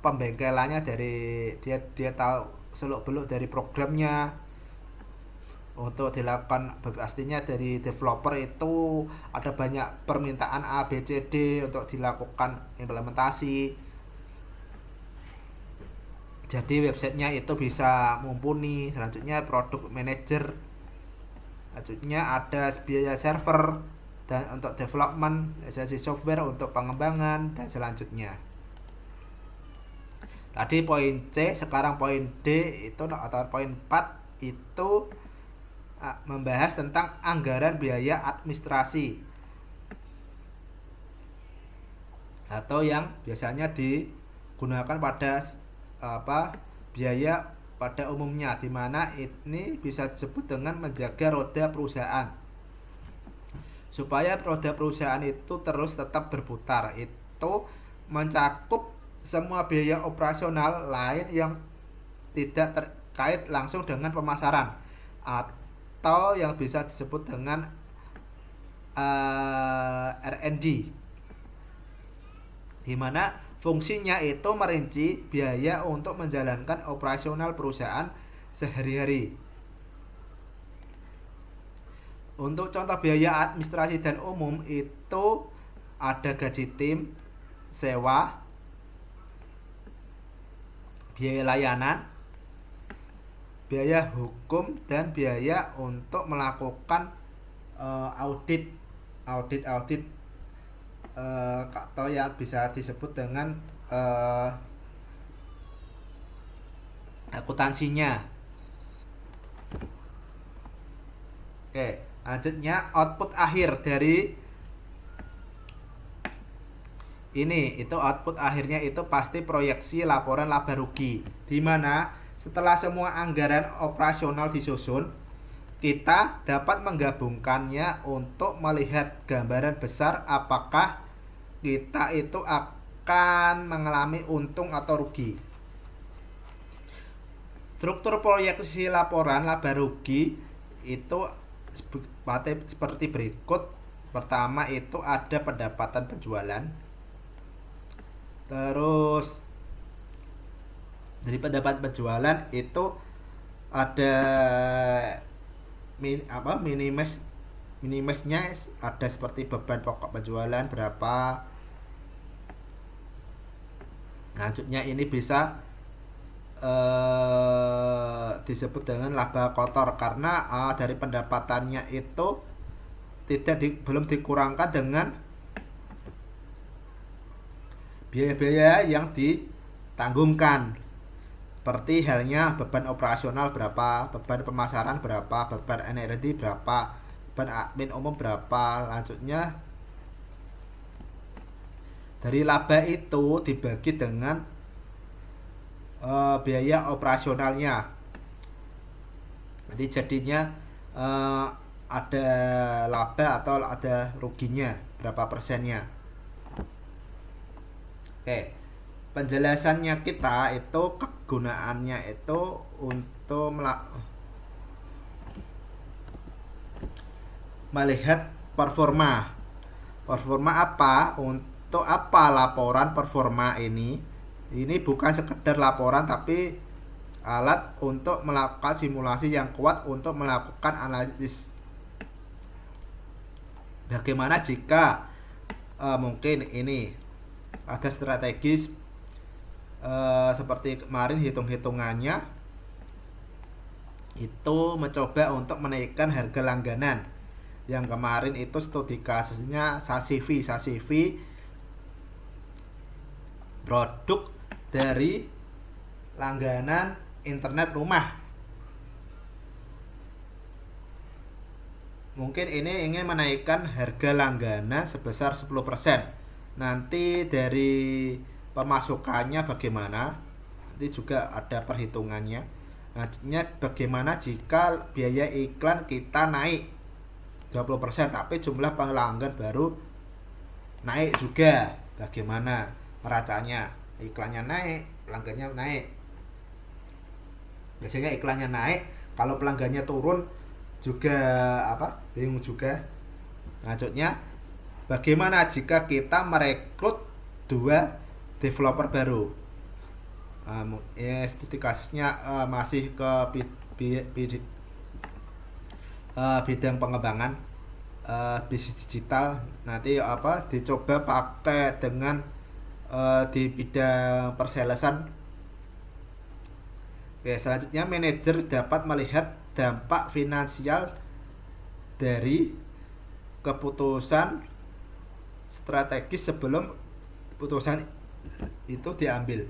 pembengkelannya, dari dia tahu seluk beluk dari programnya. Untuk dilakukan pastinya dari developer itu ada banyak permintaan A, B, C, D untuk dilakukan implementasi. Jadi websitenya itu bisa mumpuni. Selanjutnya product manager. Selanjutnya ada biaya server dan untuk development, lisensi software untuk pengembangan dan selanjutnya. Tadi poin C, sekarang poin D itu atau poin 4 itu membahas tentang anggaran biaya administrasi atau yang biasanya digunakan pada biaya pada umumnya, di mana ini bisa disebut dengan menjaga roda perusahaan supaya roda perusahaan itu terus tetap berputar. Itu mencakup semua biaya operasional lain yang tidak terkait langsung dengan pemasaran atau yang bisa disebut dengan R&D, di mana fungsinya itu merinci biaya untuk menjalankan operasional perusahaan sehari-hari. Untuk contoh biaya administrasi dan umum itu ada gaji tim, sewa, biaya layanan, biaya hukum, dan biaya untuk melakukan audit atau yang bisa disebut dengan akuntansinya. Oke, selanjutnya output akhir dari ini, itu output akhirnya itu pasti proyeksi laporan laba rugi, di mana setelah semua anggaran operasional disusun, kita dapat menggabungkannya untuk melihat gambaran besar apakah kita itu akan mengalami untung atau rugi. Struktur proyeksi laporan laba rugi itu seperti berikut. Pertama itu ada pendapatan penjualan. Terus dari pendapatan penjualan itu ada minimesnya ada seperti beban pokok penjualan berapa. Selanjutnya ini bisa disebut dengan laba kotor karena dari pendapatannya itu belum dikurangkan dengan biaya-biaya yang ditanggungkan, seperti halnya beban operasional berapa, beban pemasaran berapa, beban energi berapa, beban admin umum berapa. Lanjutnya dari laba itu dibagi dengan biaya operasionalnya. Jadi jadinya ada laba atau ada ruginya berapa persennya. Oke, penjelasannya kita itu kegunaannya itu untuk melihat performa Performa apa? Untuk apa laporan performa ini? Ini bukan sekedar laporan tapi alat untuk melakukan simulasi yang kuat untuk melakukan analisis. Bagaimana jika mungkin ini ada strategis seperti kemarin hitung-hitungannya itu mencoba untuk menaikkan harga langganan. Yang kemarin itu studi kasusnya Sasivi produk dari langganan internet rumah. Mungkin ini ingin menaikkan harga langganan sebesar 10%. Nanti dari pemasukannya bagaimana? Nanti juga ada perhitungannya. Nantinya bagaimana jika biaya iklan kita naik 20% tapi jumlah pelanggan baru naik juga? Bagaimana meracanya? Iklannya naik, pelanggannya naik. Biasanya iklannya naik, kalau pelanggannya turun juga bingung juga. Lanjutnya, bagaimana jika kita merekrut 2 developer baru? Studi kasusnya masih ke bidang pengembangan bisnis digital. Nanti dicoba pakai dengan di bidang persalesan. Oke, selanjutnya manajer dapat melihat dampak finansial dari keputusan strategis sebelum keputusan itu diambil.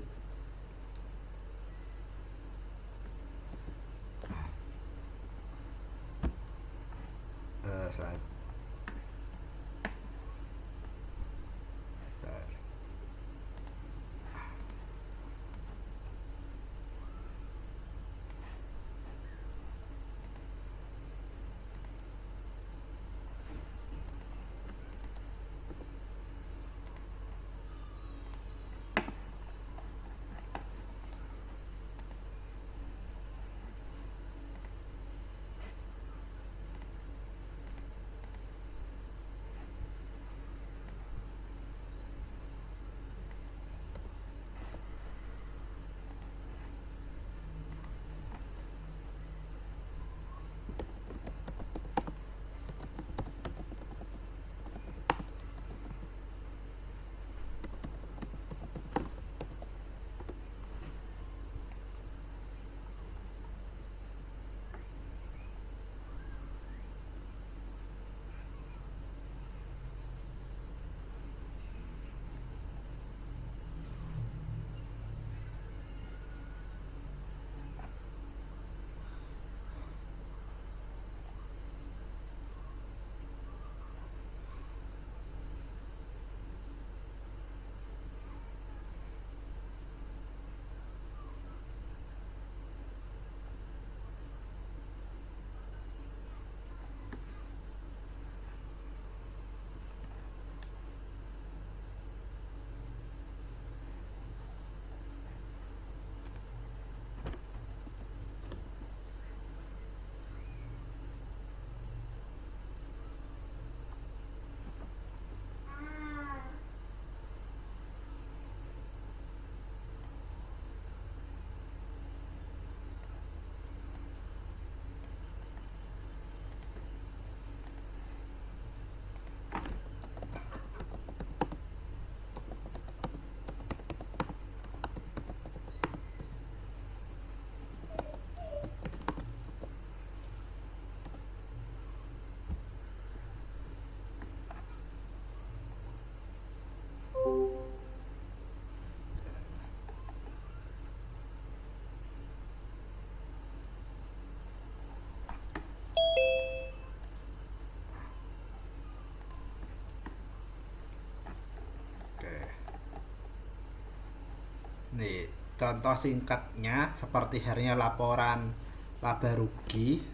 Nih, contoh singkatnya seperti halnya laporan laba rugi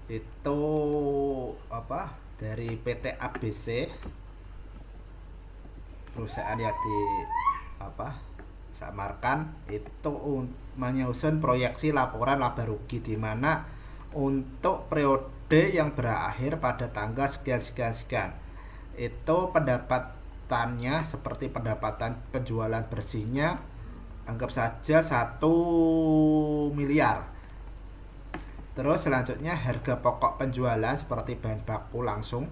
itu dari PT ABC, perusahaan yang samarkan itu menyusun proyeksi laporan laba rugi di mana untuk periode yang berakhir pada tanggal sekian. Itu pendapatannya seperti pendapatan penjualan bersihnya, anggap saja 1 miliar. Terus selanjutnya harga pokok penjualan seperti bahan baku langsung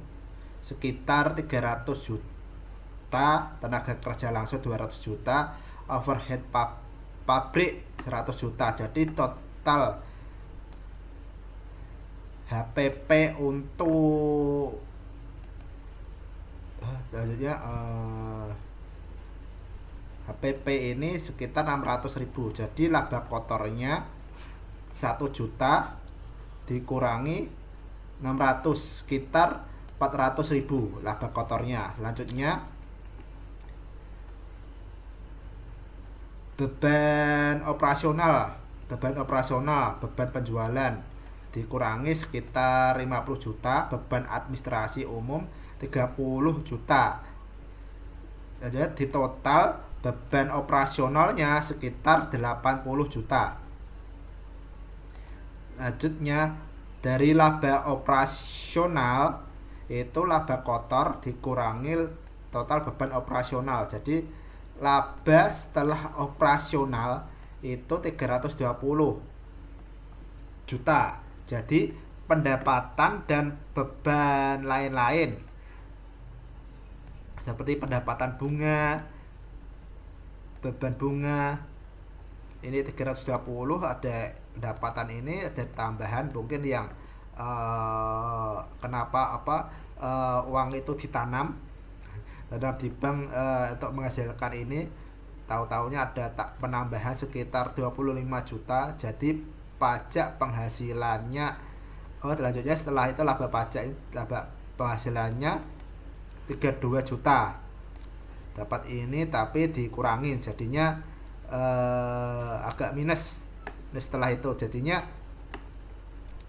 sekitar 300 juta, tenaga kerja langsung 200 juta, overhead pabrik 100 juta. Jadi total HPP untuk selanjutnya HPP ini sekitar 600.000. Jadi laba kotornya 1 juta dikurangi 600, sekitar 400.000 laba kotornya. Selanjutnya beban operasional, beban penjualan dikurangi sekitar 50 juta, beban administrasi umum 30 juta. Jadi di total beban operasionalnya sekitar 80 juta. Lanjutnya dari laba operasional itu laba kotor dikurangi total beban operasional. Jadi laba setelah operasional itu 320 juta. Jadi pendapatan dan beban lain-lain seperti pendapatan bunga, beban bunga ini 320, ada pendapatan ini, ada tambahan mungkin yang kenapa uang itu ditanam di bank untuk menghasilkan ini, tahu-taunya ada penambahan sekitar 25 juta. Jadi pajak penghasilannya selanjutnya setelah itu laba penghasilannya 32 juta. Dapat ini tapi dikurangin jadinya agak minus. Setelah itu jadinya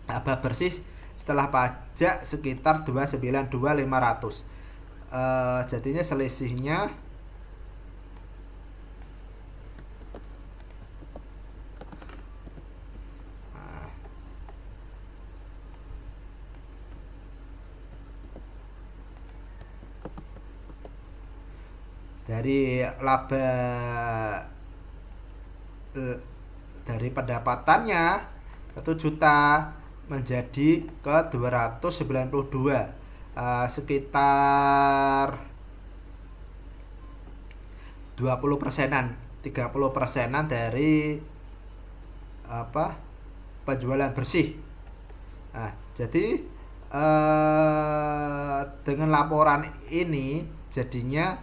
laba bersih setelah pajak sekitar 292.500. Jadinya selisihnya dari laba dari pendapatannya 1 juta menjadi ke 292, sekitar 20%-an, 30%-an dari penjualan bersih. Nah, jadi dengan laporan ini jadinya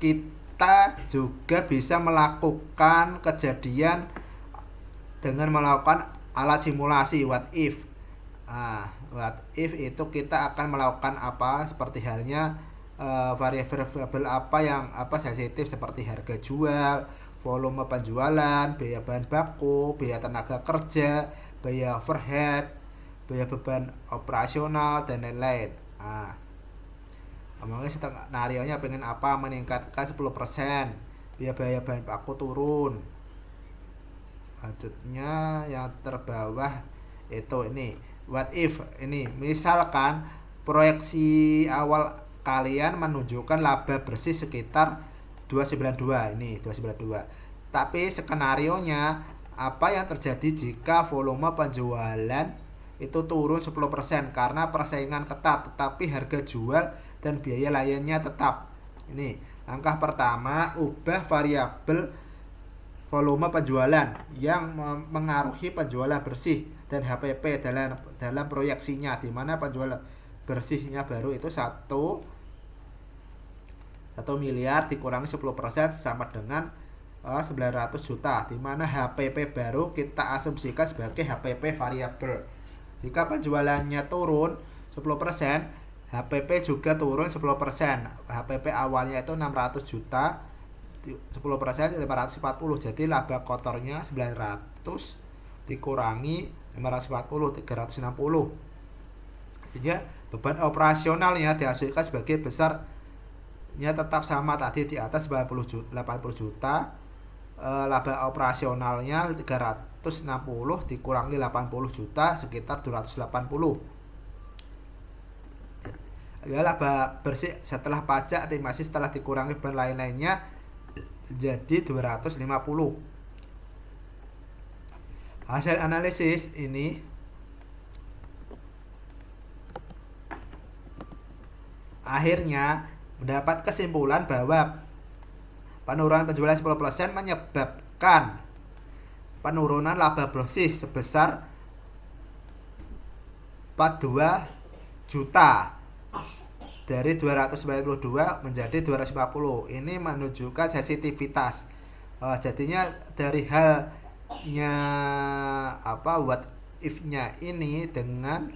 kita juga bisa melakukan kejadian dengan melakukan alat simulasi what if. What if itu kita akan melakukan seperti halnya variabel yang sensitif seperti harga jual, volume penjualan, biaya bahan baku, biaya tenaga kerja, biaya overhead, biaya beban operasional dan lain-lain. Ngomongnya skenario-nya pengen meningkatkan 10%, biaya bahan baku turun. Lanjutnya yang terbawah itu ini what if. Ini misalkan proyeksi awal kalian menunjukkan laba bersih sekitar 292, ini 292. Tapi skenario-nya apa yang terjadi jika volume penjualan itu turun 10% karena persaingan ketat tetapi harga jual dan biaya lainnya tetap. Ini langkah pertama, ubah variabel volume penjualan yang mengaruhi penjualan bersih dan HPP dalam proyeksinya, di mana penjualan bersihnya baru itu 1 miliar dikurangi 10% sama dengan 900 juta, di mana HPP baru kita asumsikan sebagai HPP variabel. Jika penjualannya turun 10%, HPP juga turun 10%. HPP awalnya itu 600 juta, 10% 540. Jadi laba kotornya 900 dikurangi 540, 360. Jadi beban operasionalnya dihasilkan sebagai besarnya tetap sama tadi di atas 80 juta, laba operasionalnya 300 dikurangi 80 juta sekitar 280. Ya, laba bersih setelah pajak estimasi setelah dikurangi beban lain-lainnya jadi 250. Hasil analisis ini akhirnya mendapat kesimpulan bahwa penurunan penjualan 10% menyebabkan penurunan laba bersih sebesar 42 juta dari 292 menjadi 250. Ini menunjukkan sensitivitas. Jadinya dari halnya what if-nya ini dengan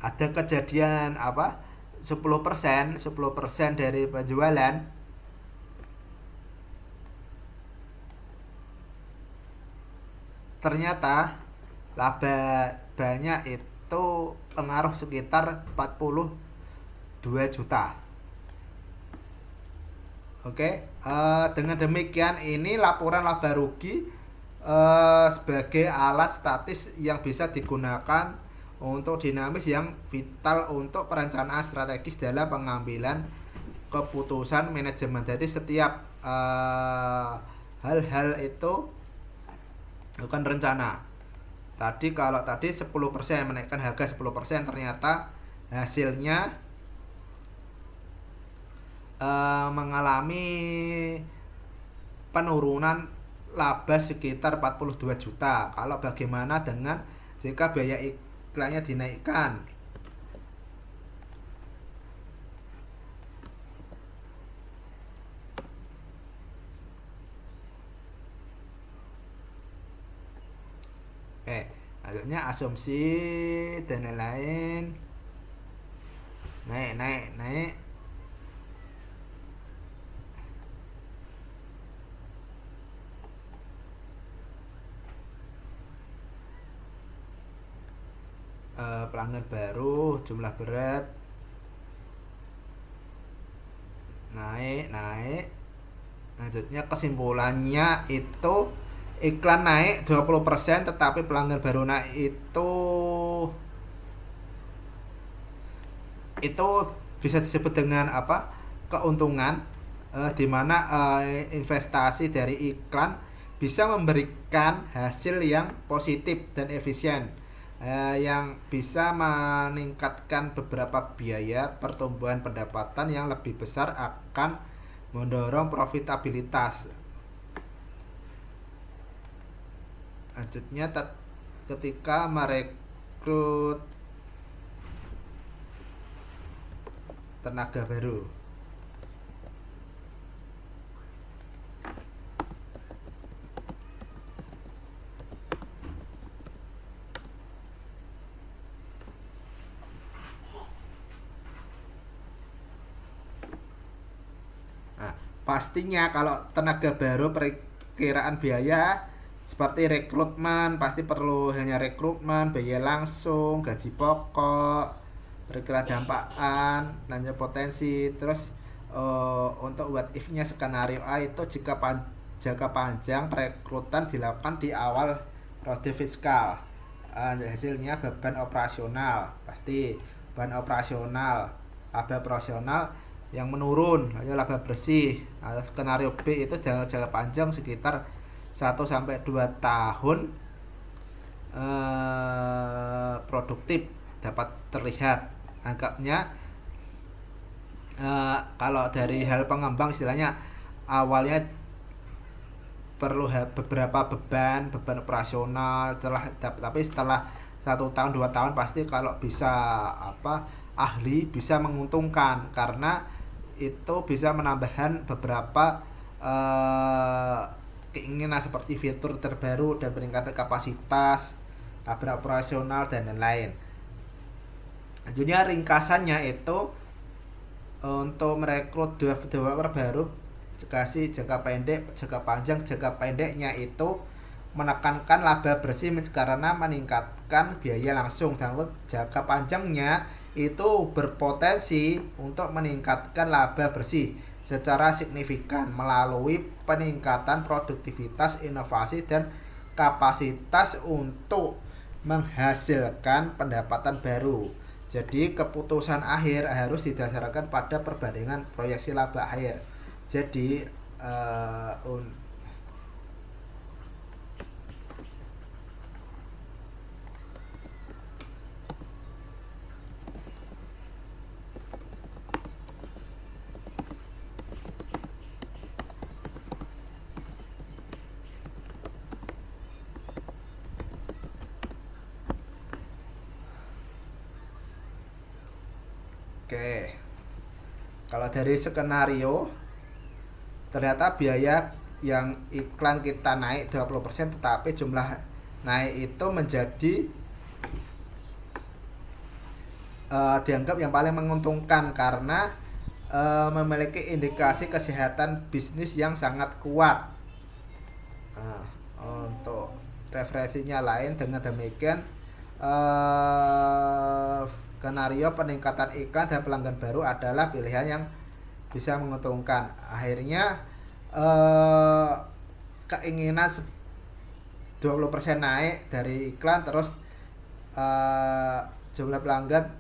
ada kejadian 10% dari penjualan ternyata laba banyak itu pengaruh sekitar 42 juta. Oke, dengan demikian ini laporan laba rugi sebagai alat statis yang bisa digunakan untuk dinamis yang vital untuk perencanaan strategis dalam pengambilan keputusan manajemen. Jadi setiap hal-hal itu bukan rencana. Kalau tadi 10% menaikkan harga 10%, ternyata hasilnya mengalami penurunan laba sekitar 42 juta. Kalau bagaimana dengan jika biaya iklannya dinaikkan? Akhirnya asumsi dan lain-lain naik. Pelanggan baru, jumlah berat naik. Lanjutnya kesimpulannya itu iklan naik 20% tetapi pelanggan baru naik itu bisa disebut dengan keuntungan, di mana investasi dari iklan bisa memberikan hasil yang positif dan efisien, yang bisa meningkatkan beberapa biaya pertumbuhan pendapatan yang lebih besar akan mendorong profitabilitas. Lanjutnya ketika merekrut tenaga baru. Pastinya kalau tenaga baru perkiraan biaya seperti rekrutmen, pasti perlu hanya rekrutmen, biaya langsung, gaji pokok, perkiraan dampakan, nanya potensi. Terus untuk what if-nya skenario A itu jika jangka panjang perekrutan dilakukan di awal periode fiskal, hasilnya beban operasional, pasti beban operasional, laba operasional yang menurun, hanya laba bersih. Skenario B itu jangka panjang sekitar 1-2 tahun produktif dapat terlihat. Anggapnya kalau dari hal pengembang istilahnya awalnya perlu beberapa beban operasional, tapi setelah 1 tahun 2 tahun pasti kalau bisa ahli bisa menguntungkan, karena itu bisa menambahkan beberapa keinginan seperti fitur terbaru dan peningkatan kapasitas, laba operasional dan lain-lain. Tentunya ringkasannya itu untuk merekrut developer baru kasih jangka pendek, jangka panjang. Jangka pendeknya itu menekankan laba bersih karena meningkatkan biaya langsung, dan jangka panjangnya itu berpotensi untuk meningkatkan laba bersih secara signifikan melalui peningkatan produktivitas, inovasi, dan kapasitas untuk menghasilkan pendapatan baru. Jadi keputusan akhir harus didasarkan pada perbandingan proyeksi laba akhir. Jadi oke, kalau dari skenario ternyata biaya yang iklan kita naik 20%, tetapi jumlah naik itu menjadi dianggap yang paling menguntungkan karena memiliki indikasi kesehatan bisnis yang sangat kuat. Untuk referensinya lain, dengan demikian skenario peningkatan iklan dan pelanggan baru adalah pilihan yang bisa menguntungkan. Akhirnya keinginan 20% naik dari iklan, terus jumlah pelanggan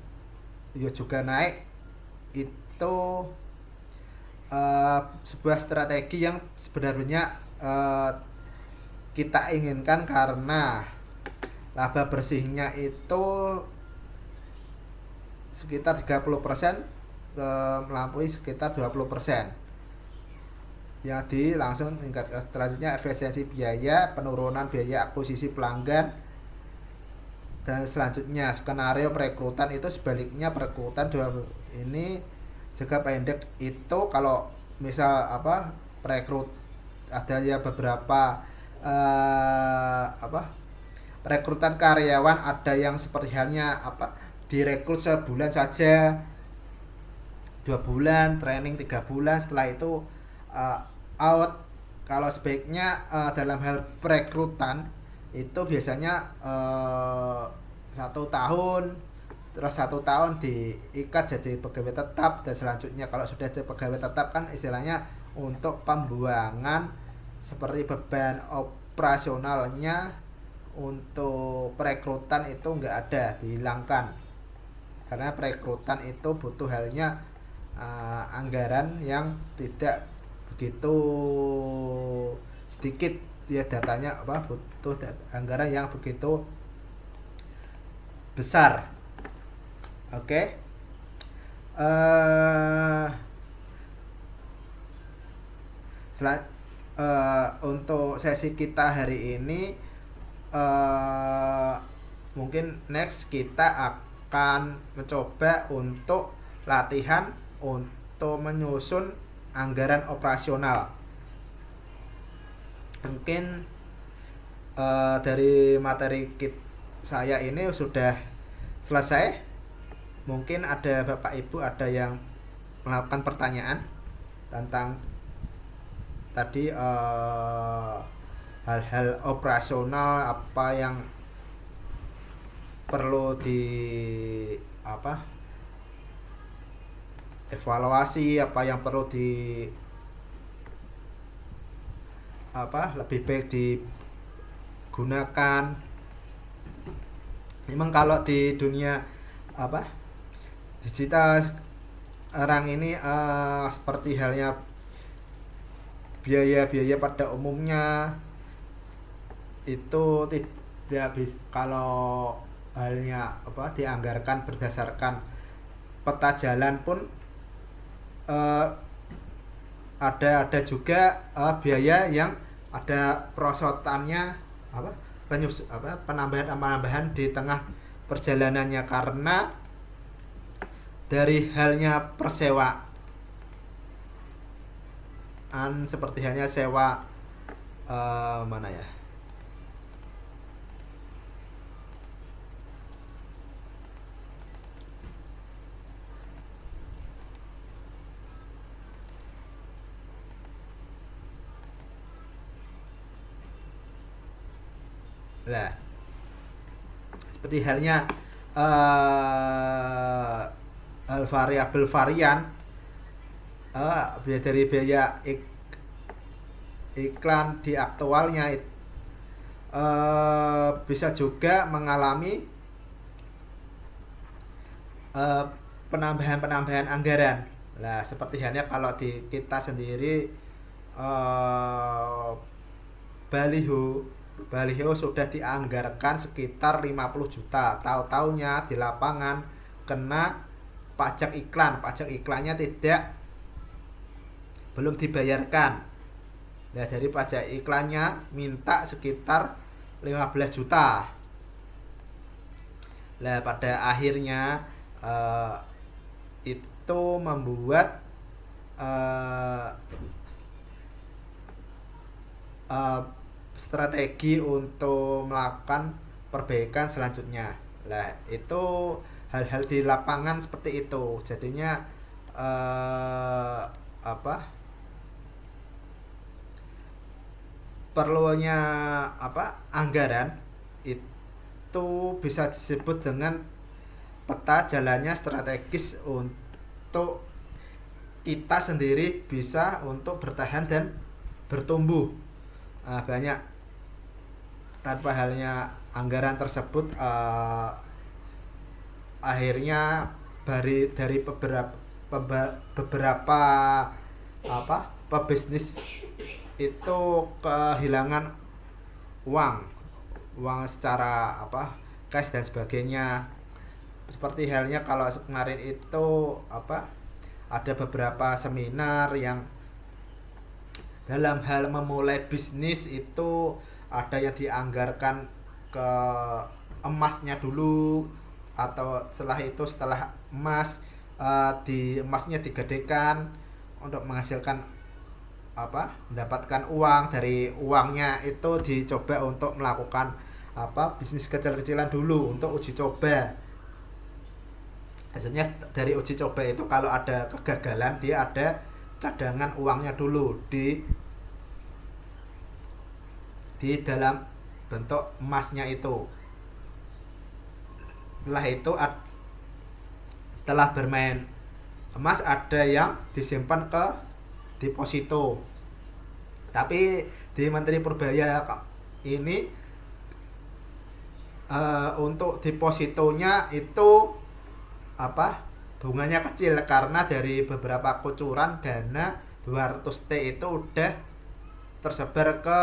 juga naik, itu sebuah strategi yang sebenarnya kita inginkan karena laba bersihnya itu sekitar 30%, melampaui sekitar 20%. Jadi langsung tingkat selanjutnya efisiensi biaya, penurunan biaya akuisisi pelanggan, dan selanjutnya skenario perekrutan itu sebaliknya, perekrutan ini jangka pendek itu kalau misal perekrut ada ya beberapa perekrutan karyawan, ada yang seperti halnya direkrut sebulan saja, 2 bulan training, 3 bulan setelah itu out. Kalau sebaiknya dalam hal perekrutan itu biasanya 1 tahun, terus 1 tahun diikat jadi pegawai tetap, dan selanjutnya kalau sudah jadi pegawai tetap kan istilahnya untuk pembuangan seperti beban operasionalnya untuk perekrutan itu enggak ada, dihilangkan, karena perekrutan itu butuh halnya anggaran yang tidak begitu sedikit ya, datanya butuh anggaran yang begitu besar. Oke. Untuk sesi kita hari ini mungkin next kita akan mencoba untuk latihan untuk menyusun anggaran operasional. Mungkin dari materi saya ini sudah selesai. Mungkin ada Bapak Ibu ada yang melakukan pertanyaan tentang tadi hal-hal operasional, apa yang perlu evaluasi, apa yang perlu lebih baik digunakan. Memang kalau di dunia digital sekarang ini seperti halnya biaya-biaya pada umumnya itu tidak bisa, kalau halnya dianggarkan berdasarkan peta jalan pun ada juga biaya yang ada perosotannya, penambahan di tengah perjalanannya, karena dari halnya persewaan seperti halnya sewa mana ya, lah seperti halnya variabel varian dari biaya iklan di aktualnya bisa juga mengalami eh, penambahan anggaran. Nah, seperti halnya kalau di kita sendiri, eh, baliho baliho sudah dianggarkan sekitar 50 juta, tahu-taunya di lapangan kena pajak iklannya belum dibayarkan. Nah, dari pajak iklannya minta sekitar 15 juta. Nah, pada akhirnya eh, itu membuat eh, eh, strategi untuk melakukan perbaikan selanjutnya. Nah, itu hal-hal di lapangan seperti itu. Jadinya eh, apa? Perlunya anggaran itu bisa disebut dengan peta jalannya strategis untuk kita sendiri bisa untuk bertahan dan bertumbuh. Banyak tanpa halnya anggaran tersebut, akhirnya dari beberapa pebisnis itu kehilangan uang uang secara cash dan sebagainya. Seperti halnya kalau kemarin itu ada beberapa seminar yang dalam hal memulai bisnis itu ada yang dianggarkan ke emasnya dulu, atau setelah emas, di emasnya digadekan untuk menghasilkan mendapatkan uang. Dari uangnya itu dicoba untuk melakukan bisnis kecil-kecilan dulu untuk uji coba. Hasilnya dari uji coba itu kalau ada kegagalan, dia ada cadangan uangnya dulu di dalam bentuk emasnya itu. Setelah bermain emas, ada yang disimpan ke deposito. Tapi di Menteri Purbaya ini, untuk depositonya itu bunganya kecil karena dari beberapa kucuran dana 200T itu udah tersebar ke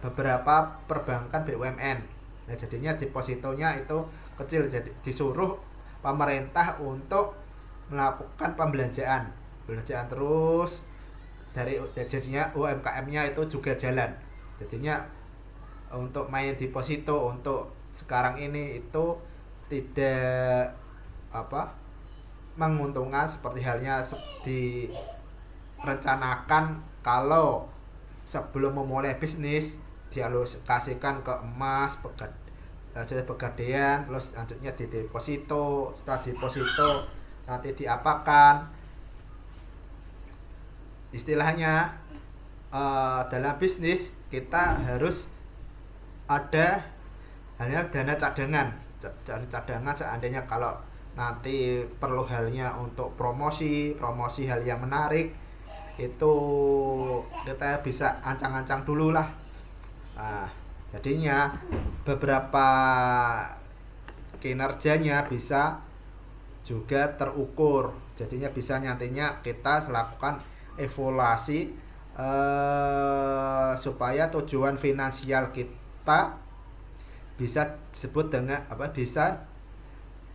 beberapa perbankan BUMN. Nah, jadinya depositonya itu kecil, jadi disuruh pemerintah untuk melakukan pembelanjaan terus jadinya UMKM-nya itu juga jalan. Jadinya untuk main deposito untuk sekarang ini itu tidak menguntungkan, seperti halnya direncanakan kalau sebelum memulai bisnis dialokasikan ke emas, pegadaian, terus selanjutnya di deposito. Setelah deposito nanti diapakan, istilahnya dalam bisnis kita harus ada hanya dana cadangan seandainya kalau nanti perlu halnya untuk promosi hal yang menarik, itu kita bisa ancang-ancang dulu lah. Jadinya beberapa kinerjanya bisa juga terukur. Jadinya bisa nantinya kita melakukan evaluasi, supaya tujuan finansial kita bisa disebut dengan bisa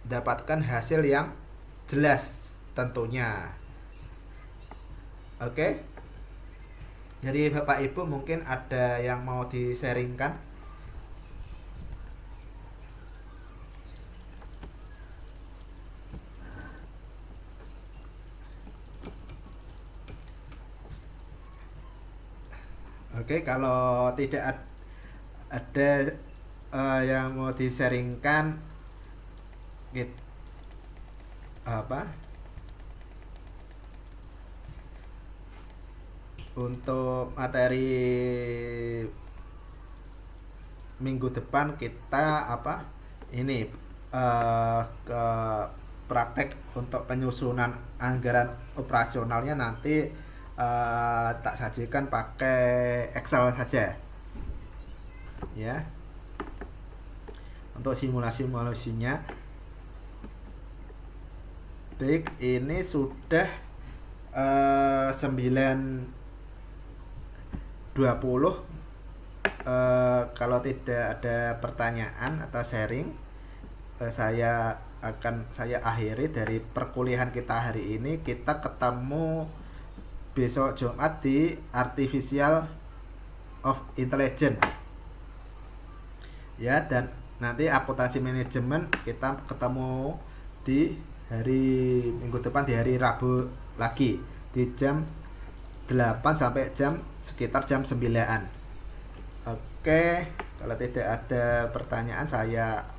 dapatkan hasil yang jelas tentunya. Oke. Jadi Bapak Ibu mungkin ada yang mau di-sharingkan. Oke, kalau tidak ada yang mau di-sharingkan untuk materi minggu depan kita ini ke praktek untuk penyusunan anggaran operasionalnya nanti tak sajikan pakai Excel saja ya. Untuk simulasinya baik, ini sudah 9.20. Kalau tidak ada pertanyaan atau sharing, saya akhiri dari perkuliahan kita hari ini. Kita ketemu besok Jumat di Artificial of Intelligence ya, dan nanti akuntansi manajemen kita ketemu di hari minggu depan, di hari Rabu lagi di jam 8 sampai sekitar jam 9. Oke, kalau tidak ada pertanyaan saya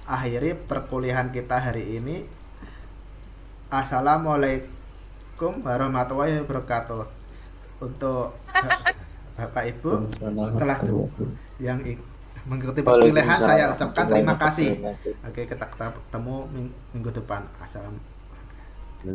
akhiri perkuliahan kita hari ini. Assalamualaikum warahmatullahi wabarakatuh. Untuk Bapak Ibu telah yang mengikuti perkuliahan saya ucapkan terima kasih. Oke, kita ketemu minggu depan. Assalamualaikum.